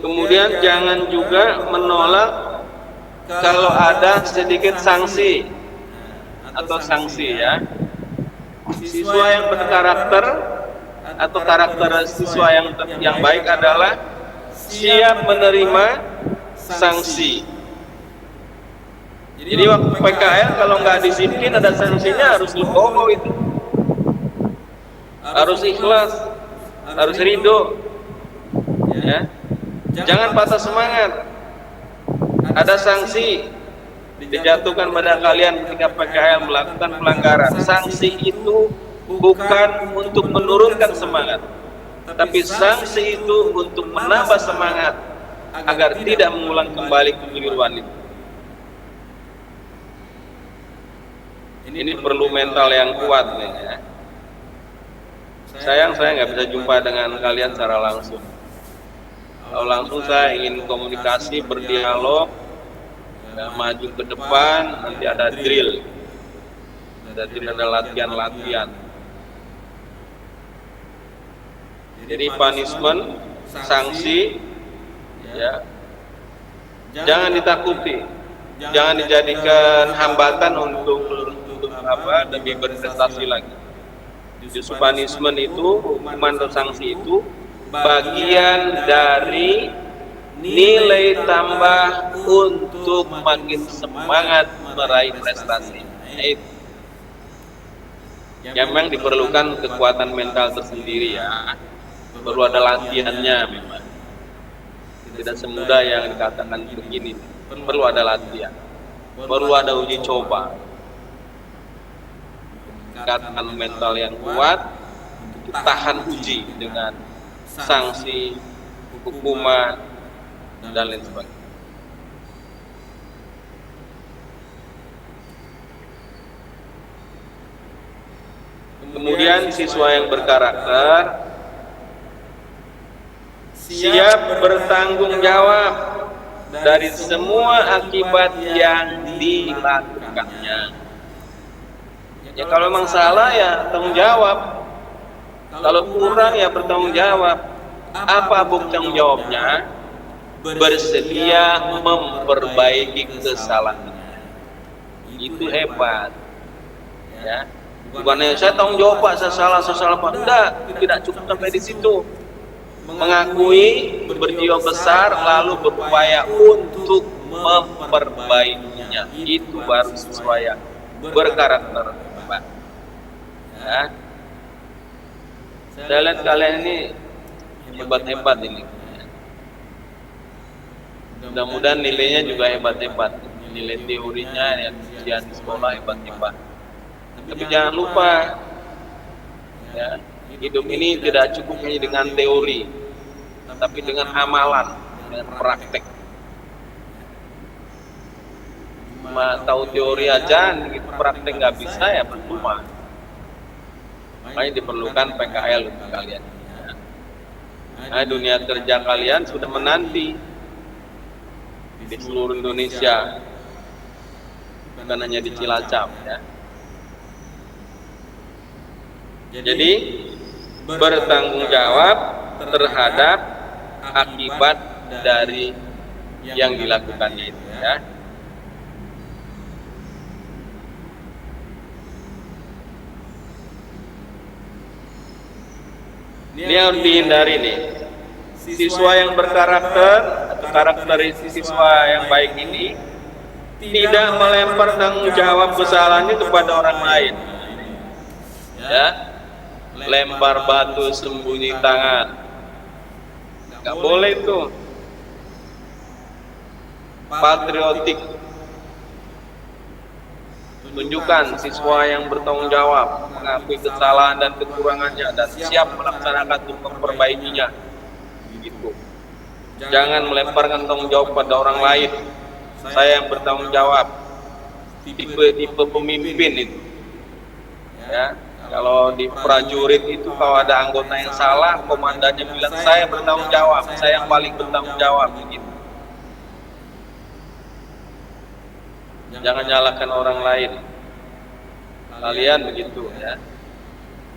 Kemudian jangan juga menolak kalau ada sedikit sanksi atau sanksi ya. Siswa yang berkarakter atau karakter siswa yang baik adalah siap menerima sanksi. Jadi waktu PKL kalau nggak disiplin ada sanksinya, harus legowo itu, harus ikhlas, harus ridho, ya. Jangan patah semangat. Ada sanksi dijatuhkan pada kalian ketika PKL melakukan pelanggaran. Sanksi itu bukan untuk menurunkan semangat, tapi sanksi itu untuk menambah semangat agar tidak mengulang kembali kekeliruan itu. Ini perlu mental yang kuat nih ya. Sayang saya nggak bisa jumpa dengan kalian secara langsung. Kalau langsung saya ingin komunikasi, berdialog, maju ke depan, nanti ada drill, ada latihan-latihan. Jadi punishment, sanksi, ya, jangan ditakuti, jangan dijadikan hambatan untuk lebih berprestasi lagi. Justru punishment itu, hukuman atau sanksi itu bagian dari nilai tambah untuk makin semangat meraih prestasi. Yang memang diperlukan kekuatan mental tersendiri ya. Perlu ada latihannya memang. Tidak semudah yang dikatakan begini. Perlu ada latihan. Perlu ada uji coba. Kekuatan mental yang kuat untuk tahan uji dengan sanksi, hukuman, dan lain sebagainya. Kemudian siswa yang berkarakter siap bertanggung jawab dari semua akibat yang dilakukannya. Ya kalau memang salah ya tanggung jawab. Kalau kurang ya bertanggung jawab. Apa bukti tanggung jawabnya? Bersedia memperbaiki kesalahan. Itu hebat. Ya. Bukannya saya tanggung jawab Pak, saya salah Pak. Enggak, tidak cukup sampai di situ. Mengakui, berjiwa besar, lalu berupaya untuk memperbaikinya. Itu baru siswa yang berkarakter. Ya. Saya lihat kalian ini hebat-hebat ini. Mudah-mudahan nilainya juga hebat-hebat. Nilai teorinya yang ujian di sekolah hebat-hebat. Tapi jangan lupa, ya, hidup ini tidak cukup hanya dengan teori, tapi dengan amalan, dengan praktek. Cuma tahu teori aja, gitu, praktek nggak bisa ya percuma. Makanya diperlukan PKL untuk kalian. Nah, dunia kerja kalian sudah menanti di seluruh Indonesia, bukan hanya di Cilacap ya. Jadi bertanggung jawab terhadap akibat dari yang dilakukannya itu ya. Ini harus dihindari nih. Siswa yang berkarakter atau karakteristik siswa yang baik ini tidak melempar tanggung jawab kesalahannya kepada orang lain. Ya, lempar batu sembunyi tangan. Nggak boleh itu. Patriotik. Tunjukkan siswa yang bertanggung jawab, mengakui kesalahan dan kekurangannya dan siap melaksanakan untuk memperbaikinya. Gitu. Jangan melemparkan tanggung jawab pada orang lain. Saya yang bertanggung jawab. Tipe pemimpin itu. Ya, kalau di prajurit itu kalau ada anggota yang salah, komandannya bilang saya bertanggung jawab, saya yang paling bertanggung jawab. Gitu. Jangan nyalahkan orang lain. Kalian begitu ya.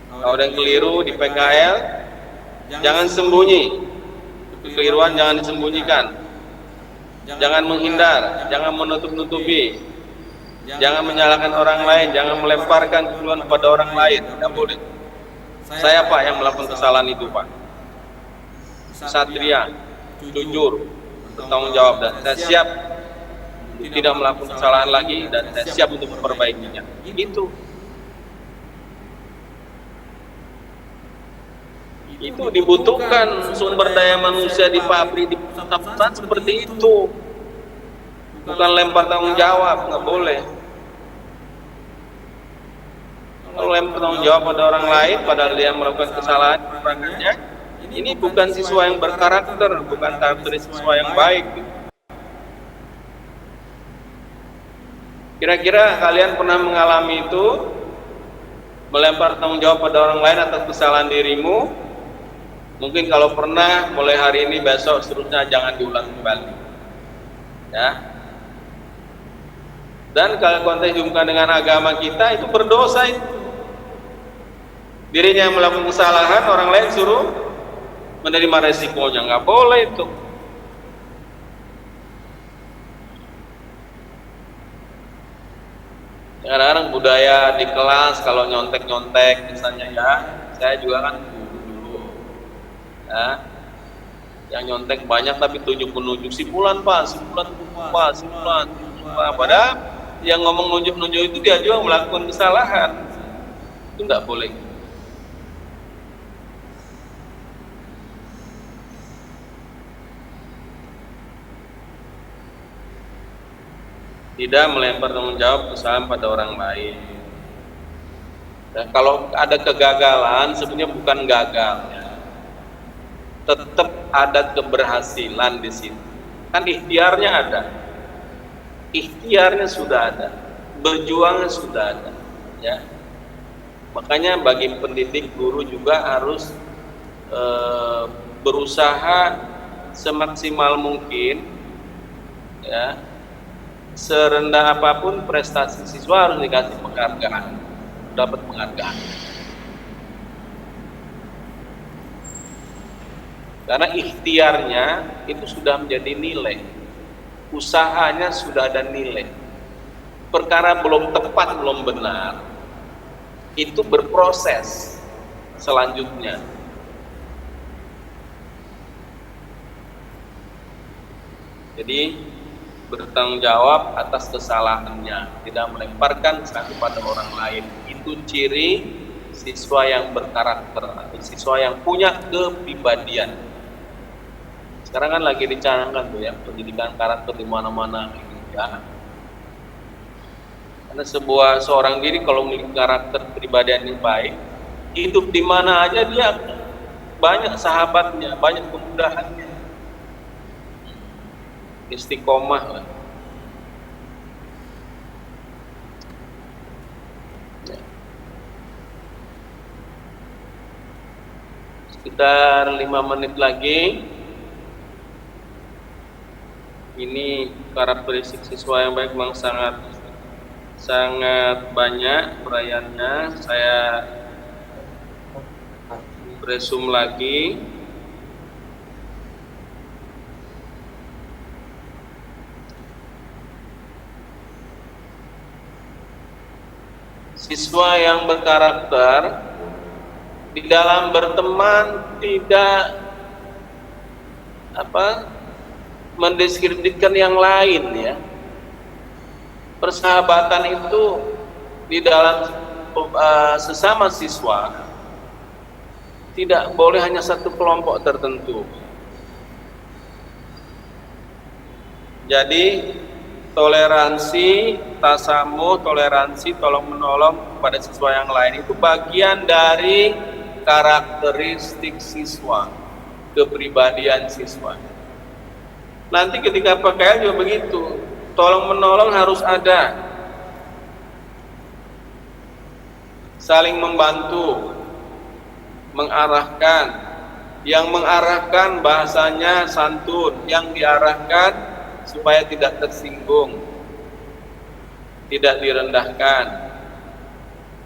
Kalau ada yang keliru di PKL, jangan sembunyi. Kekeliruan jangan disembunyikan. jangan menghindar, jangan menutup-nutupi, jangan menyalahkan orang lain, jangan melemparkan keluhan kepada orang lain. Tidak boleh. Saya Pak yang melakukan kesalahan itu Pak. Satria, jujur, bertanggung jawab, dan saya siap tidak melakukan kesalahan lagi, dan saya siap untuk memperbaikinya. Itu dibutuhkan sumber daya manusia di pabrik, di perusahaan seperti itu. Bukan lempar tanggung jawab, nggak boleh. Kalau lempar tanggung jawab pada orang lain, padahal dia melakukan kesalahan, kekurangannya, ini bukan siswa yang berkarakter, bukan karakteristik siswa yang baik. Kira-kira kalian pernah mengalami itu? Melempar tanggung jawab pada orang lain atas kesalahan dirimu? Mungkin kalau pernah, mulai hari ini, besok, seterusnya jangan diulang kembali. Ya. Dan kalau konteks hubungkan dengan agama kita, itu berdosa itu. Dirinya yang melakukan kesalahan, orang lain suruh menerima resikonya, nggak boleh itu. Kadang-kadang budaya di kelas kalau nyontek-nyontek misalnya, ya, saya juga kan dulu, ya, yang nyontek banyak tapi tunjuk-menunjuk, si Fulan Pak, si Fulan Pak, si Fulan Pak. Padahal yang ngomong nunjuk-nunjuk itu dia juga melakukan kesalahan, itu nggak boleh. Tidak melempar tanggung jawab kesalahan pada orang lain. Dan kalau ada kegagalan, sebenarnya bukan gagal, ya. Tetap ada keberhasilan di situ. Kan ikhtiarnya ada, ikhtiarnya sudah ada, berjuangnya sudah ada, ya. Makanya bagi pendidik, guru juga harus berusaha semaksimal mungkin, ya. Serendah apapun prestasi siswa harus dikasih penghargaan, dapat penghargaan. Karena ikhtiarnya itu sudah menjadi nilai, usahanya sudah ada nilai. Perkara belum tepat, belum benar, itu berproses selanjutnya. Jadi bertanggung jawab atas kesalahannya, tidak melemparkan kesalahan pada orang lain. Itu ciri siswa yang berkarakter, atau siswa yang punya kepribadian. Sekarang kan lagi dicanangkan tuh ya, pendidikan karakter di mana-mana, ya. Karena seorang diri kalau memiliki karakter kepribadian yang baik, hidup di mana aja dia banyak sahabatnya, banyak kemudahannya. Istiqomah lah. Sekitar 5 menit lagi. Ini karakteristik siswa yang baik memang sangat banyak uraiannya. Saya resume lagi. Siswa yang berkarakter di dalam berteman tidak mendiskreditkan yang lain, ya. Persahabatan itu di dalam sesama siswa tidak boleh hanya satu kelompok tertentu. Jadi toleransi, tasamuh, toleransi, tolong menolong kepada siswa yang lain itu bagian dari karakteristik siswa, kepribadian siswa. Nanti ketika PKL juga begitu, tolong menolong harus ada, saling membantu, mengarahkan. Yang mengarahkan bahasanya santun, yang diarahkan supaya tidak tersinggung, tidak direndahkan.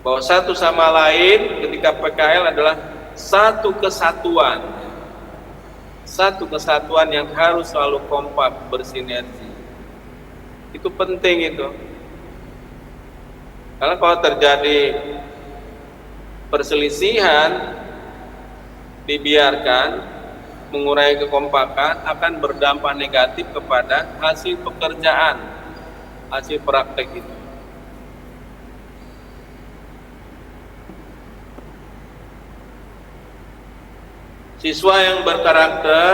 Bahwa satu sama lain ketika PKL adalah satu kesatuan, satu kesatuan yang harus selalu kompak, bersinergi. Itu penting itu. Karena kalau terjadi perselisihan, dibiarkan, mengurangi kekompakan, akan berdampak negatif kepada hasil pekerjaan, hasil praktek itu. Siswa yang berkarakter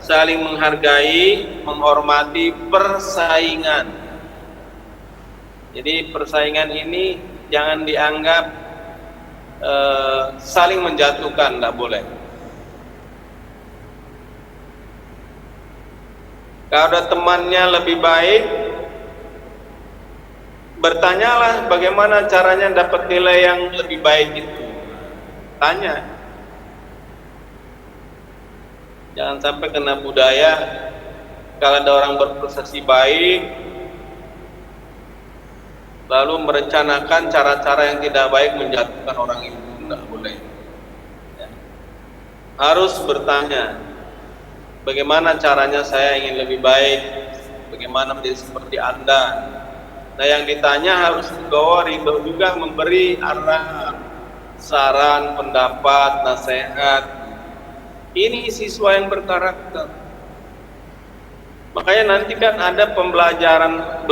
saling menghargai, menghormati persaingan. Jadi persaingan ini jangan dianggap saling menjatuhkan, tidak boleh. Kalau ada temannya lebih baik, bertanyalah bagaimana caranya dapat nilai yang lebih baik itu. Tanya. Jangan sampai kena budaya kalau ada orang berprestasi baik lalu merencanakan cara-cara yang tidak baik menjatuhkan orang itu. Tidak boleh. Ya. Harus bertanya, bagaimana caranya saya ingin lebih baik, bagaimana menjadi seperti Anda. Nah, yang ditanya harus ridho juga, memberi arahan, saran, pendapat, nasihat. Ini siswa yang berkarakter. Makanya nanti kan ada pembelajaran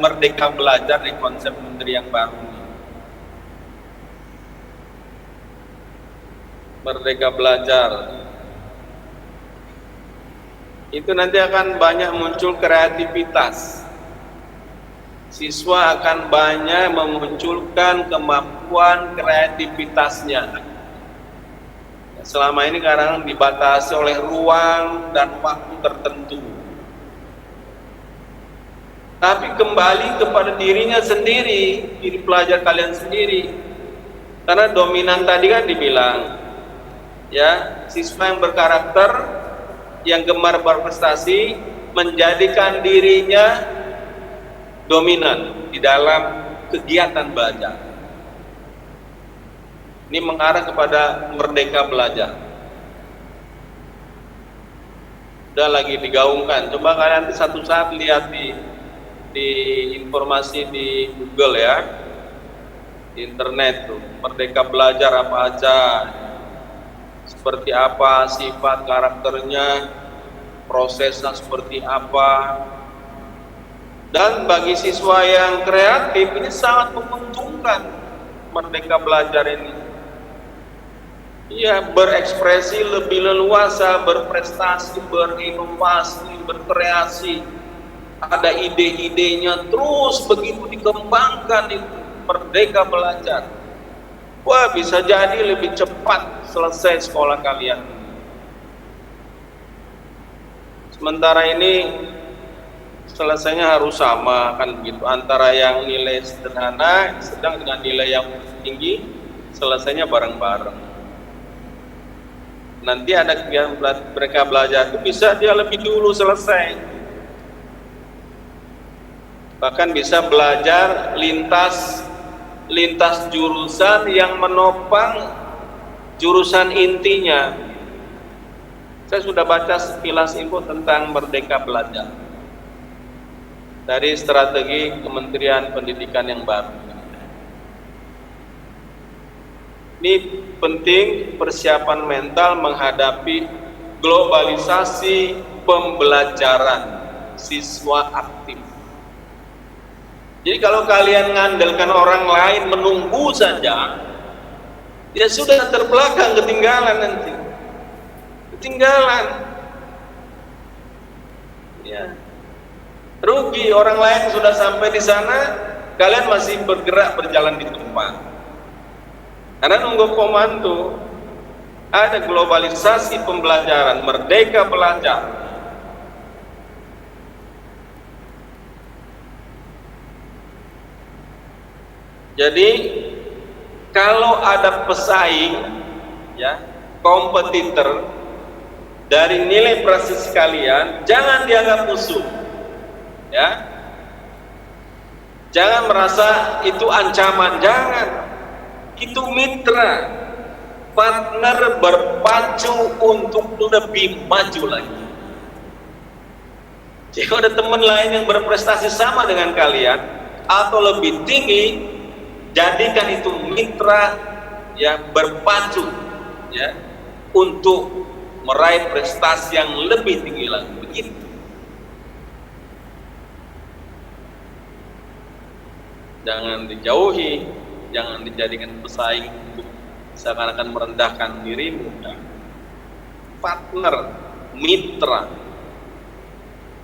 merdeka belajar di konsep menteri yang baru ini. Merdeka belajar. Itu nanti akan banyak muncul kreativitas. Siswa akan banyak memunculkan kemampuan kreativitasnya. Selama ini kadang dibatasi oleh ruang dan waktu tertentu. Tapi kembali kepada dirinya sendiri, diri pelajar kalian sendiri. Karena dominan tadi kan dibilang, ya, siswa yang berkarakter, yang gemar berprestasi, menjadikan dirinya dominan di dalam kegiatan belajar. Ini mengarah kepada merdeka belajar. Udah lagi digaungkan. Coba kalian satu saat lihat di informasi di Google ya, di internet tuh, merdeka belajar apa aja, seperti apa sifat karakternya, prosesnya seperti apa. Dan bagi siswa yang kreatif ini sangat menguntungkan merdeka belajar ini. Iya, berekspresi lebih leluasa, berprestasi, berinovasi, berkreasi. Ada ide-idenya terus begitu dikembangkan itu merdeka belajar. Wah, bisa jadi lebih cepat selesai sekolah kalian. Sementara ini selesainya harus sama kan begitu, antara yang nilai sederhana sedang dengan nilai yang tinggi, selesainya bareng-bareng. Nanti ada kegiatan mereka belajar itu bisa dia lebih dulu selesai, bahkan bisa belajar lintas jurusan yang menopang jurusan intinya. Saya sudah baca sekilas info tentang merdeka belajar dari strategi Kementerian Pendidikan yang baru. Ini penting persiapan mental menghadapi globalisasi pembelajaran siswa aktif. Jadi kalau kalian ngandalkan orang lain menunggu saja, ya sudah terbelakang, ketinggalan nanti. Ketinggalan. Ya. Rugi, orang lain sudah sampai di sana, kalian masih bergerak berjalan di tempat. Karena nunggu komando. Ada globalisasi pembelajaran, merdeka belajar. Jadi kalau ada pesaing, ya, kompetitor dari nilai prestasi kalian, jangan dianggap musuh, ya. Jangan merasa itu ancaman, jangan. Itu mitra. partner berpacu untuk lebih maju lagi. Jika ada teman lain yang berprestasi sama dengan kalian atau lebih tinggi, jadikan itu mitra yang berpacu ya untuk meraih prestasi yang lebih tinggi lagi. Begitu. Jangan dijauhi, jangan dijadikan pesaing untuk seakan-akan merendahkan dirimu. Partner, mitra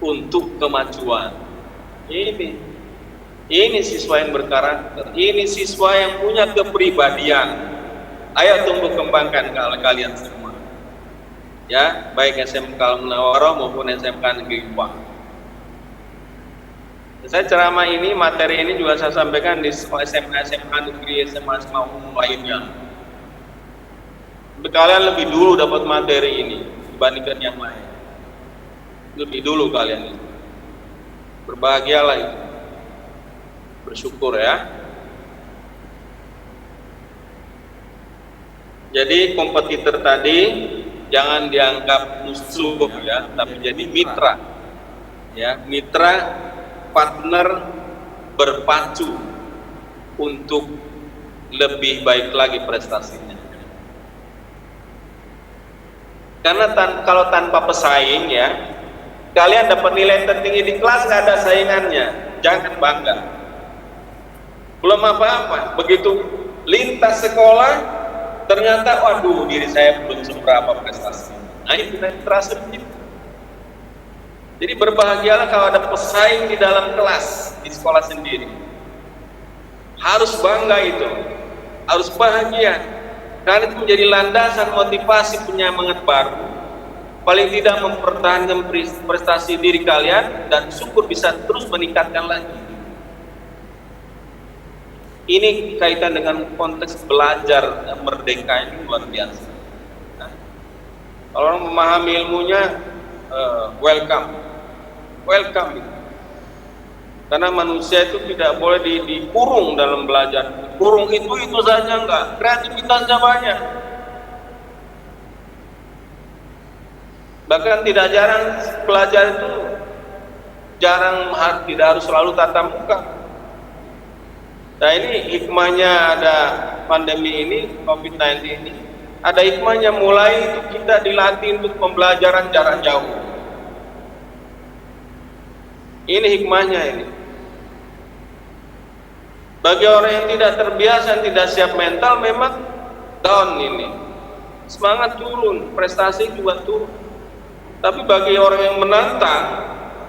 untuk kemajuan. Ini siswa yang berkarakter, ini siswa yang punya kepribadian. Ayo tumbuh kembangkan kalian semua. Ya, baik SMK Al-Munawwarah maupun SMK Negeri Kupang. Saya ceramah ini, materi ini juga saya sampaikan di SMK Negeri, SMA umum lainnya. Kalian lebih dulu dapat materi ini dibandingkan yang lain. Lebih dulu kalian itu. Berbahagialah itu. Bersyukur ya. Jadi kompetitor tadi jangan dianggap musuh ya, tapi jadi mitra. Ya, mitra, partner berpacu untuk lebih baik lagi prestasinya. Karena kalau tanpa pesaing ya, kalian dapat nilai tertinggi di kelas nggak ada saingannya, jangan bangga. Belum apa-apa, begitu lintas sekolah, ternyata waduh diri saya belum seberapa prestasi. Nah itu terasa begitu. Jadi berbahagialah kalau ada pesaing di dalam kelas, di sekolah sendiri. Harus bangga itu, harus bahagia. Karena itu menjadi landasan motivasi penyemangat baru. Paling tidak mempertahankan prestasi diri kalian dan syukur bisa terus meningkatkan lagi. Ini kaitan dengan konteks belajar merdeka ini luar biasa. Nah, kalau orang memahami ilmunya, welcome. Karena manusia itu tidak boleh dikurung dalam belajar. Kurung itu saja enggak, kreativitasnya banyak. Bahkan tidak jarang pelajar itu tidak harus selalu tatap muka. Nah ini hikmahnya ada pandemi ini, COVID-19 ini, ada hikmahnya mulai itu kita dilatih untuk pembelajaran jarak jauh. Ini hikmahnya ini. Bagi orang yang tidak terbiasa, tidak siap mental, memang down ini. Semangat turun, prestasi juga turun. Tapi bagi orang yang menantang,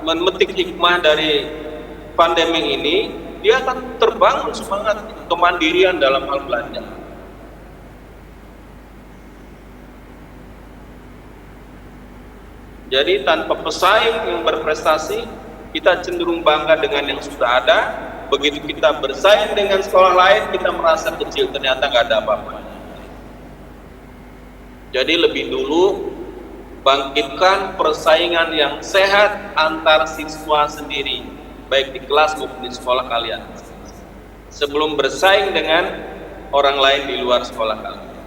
memetik hikmah dari pandemi ini, dia akan terbangun semangat kemandirian dalam hal belajar. Jadi tanpa pesaing yang berprestasi, kita cenderung bangga dengan yang sudah ada. Begitu kita bersaing dengan sekolah lain, kita merasa kecil, ternyata nggak ada apa-apa. Jadi lebih dulu bangkitkan persaingan yang sehat antar siswa sendiri, baik di kelas maupun di sekolah kalian, sebelum bersaing dengan orang lain di luar sekolah kalian.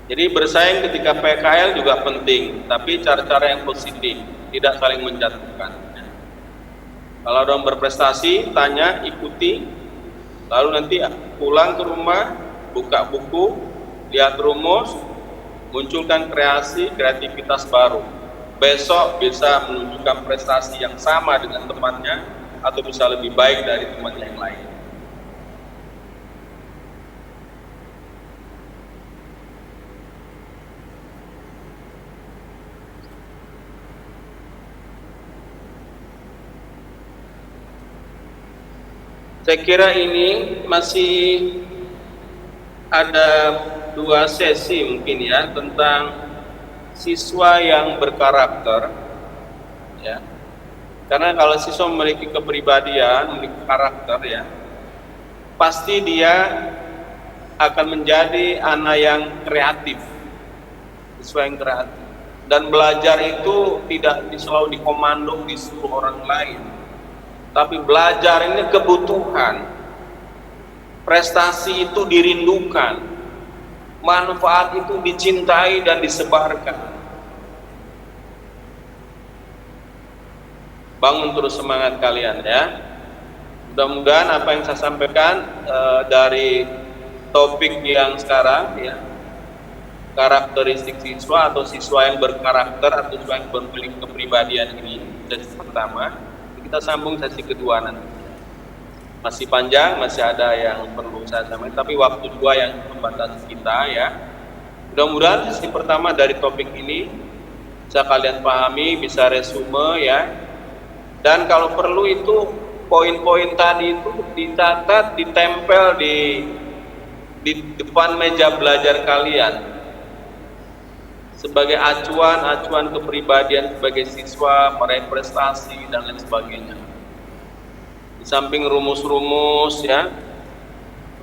Jadi bersaing ketika PKL juga penting, tapi cara-cara yang positif, tidak saling menjatuhkan. Kalau ada yang berprestasi, tanya, ikuti, lalu nanti pulang ke rumah, buka buku, lihat rumus, munculkan kreativitas baru. Besok bisa menunjukkan prestasi yang sama dengan temannya atau bisa lebih baik dari teman yang lain. Saya kira ini masih ada 2 sesi mungkin ya tentang siswa yang berkarakter ya. Karena kalau siswa memiliki kepribadian, memiliki karakter ya, pasti dia akan menjadi anak yang kreatif, siswa yang kreatif. Dan belajar itu tidak selalu dikomando disuruh orang lain, tapi belajar ini kebutuhan. prestasi itu dirindukan, manfaat itu dicintai dan disebarkan. Bangun terus semangat kalian ya. Mudah-mudahan apa yang saya sampaikan dari topik yang sekarang ya, karakteristik siswa atau siswa yang berkarakter atau siswa yang memiliki kepribadian ini, sesi pertama, kita sambung sesi kedua nanti. Masih panjang, masih ada yang perlu saya sampaikan, tapi waktu dua yang membatasi kita ya. Mudah-mudahan sesi pertama dari topik ini bisa kalian pahami, bisa resume ya. Dan kalau perlu itu poin-poin tadi itu dicatat, ditempel di depan meja belajar kalian sebagai acuan kepribadian sebagai siswa, meraih prestasi dan lain sebagainya. Di samping rumus-rumus ya,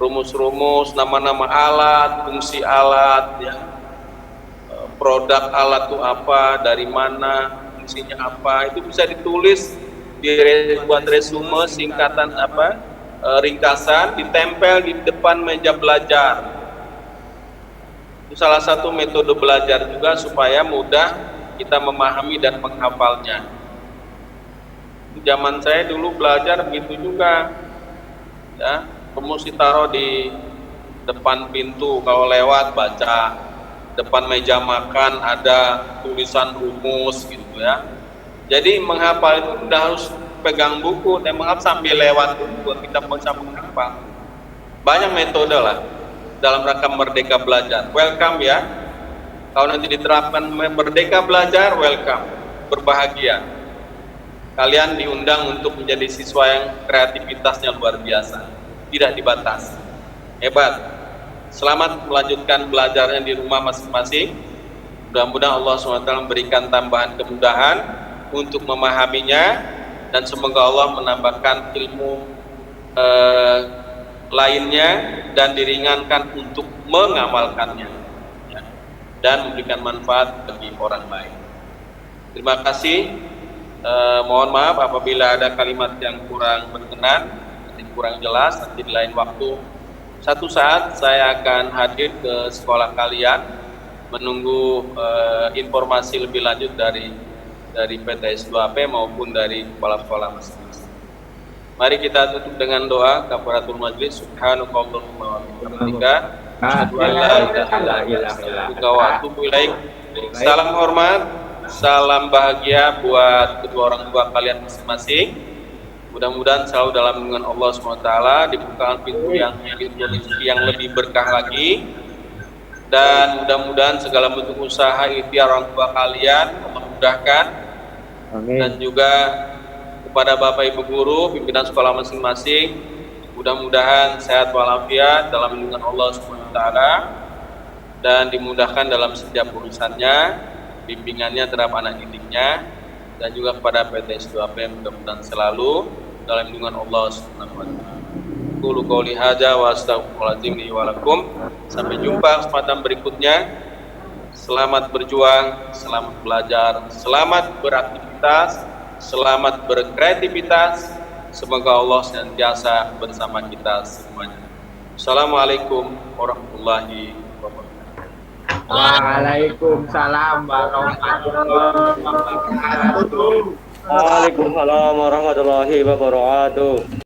rumus-rumus, nama-nama alat, fungsi alat ya, produk alat itu apa, dari mana, fungsinya apa, itu bisa ditulis, dibuat resume, singkatan apa, ringkasan, ditempel di depan meja belajar. Itu salah satu metode belajar juga supaya mudah kita memahami dan menghafalnya. Zaman saya dulu belajar begitu juga ya, rumus ditaruh di depan pintu, kalau lewat baca, depan meja makan ada tulisan rumus gitu ya. Jadi menghafal itu udah harus pegang buku dan menghafal sambil lewat buku, kita bisa menghafal. Banyak metode lah dalam rangka merdeka belajar. Welcome ya. Kalau nanti diterapkan merdeka belajar, welcome. Berbahagia. Kalian diundang untuk menjadi siswa yang kreativitasnya luar biasa. Tidak dibatasi. Hebat. Selamat melanjutkan belajarnya di rumah masing-masing. Mudah-mudahan Allah SWT memberikan tambahan kemudahan untuk memahaminya. Dan semoga Allah menambahkan ilmu lainnya dan diringankan untuk mengamalkannya ya, dan memberikan manfaat bagi orang lain. Terima kasih. Mohon maaf apabila ada kalimat yang kurang berkenan, kurang jelas. Nanti di lain waktu satu saat saya akan hadir ke sekolah kalian menunggu informasi lebih lanjut dari PTS 2AP maupun dari kepala sekolah masing-masing. Mari kita tutup dengan doa kafaratul majlis. Subhanakallahumma wa bihamdika asyhadu an la ilaha illa anta wa atubu ilaik. Salam hormat, salam bahagia buat kedua orang tua kalian masing-masing. Mudah-mudahan selalu dalam lindungan Allah SWT, dibukakan pintu yang lebih berkah lagi, dan mudah-mudahan segala bentuk usaha ikhtiar orang tua kalian Allah mudahkan. Amin. Dan juga kepada Bapak Ibu guru, pimpinan sekolah masing-masing, mudah-mudahan sehat walafiat dalam lindungan Allah SWT dan dimudahkan dalam setiap urusannya, bimbingannya terhadap anak didiknya, dan juga kepada PTS 2AP mudah-mudahan selalu dalam lindungan Allah SWT. Qulu qouli hadza wa astaghfirullahaladzim li wa lakum. Sampai jumpa kesempatan berikutnya. Selamat berjuang, selamat belajar, selamat beraktivitas, selamat berkreativitas. Semoga Allah senantiasa bersama kita semuanya. Assalamualaikum warahmatullahi wabarakatuh. Waalaikumsalam warahmatullahi wabarakatuh. Waalaikumsalam warahmatullahi wabarakatuh.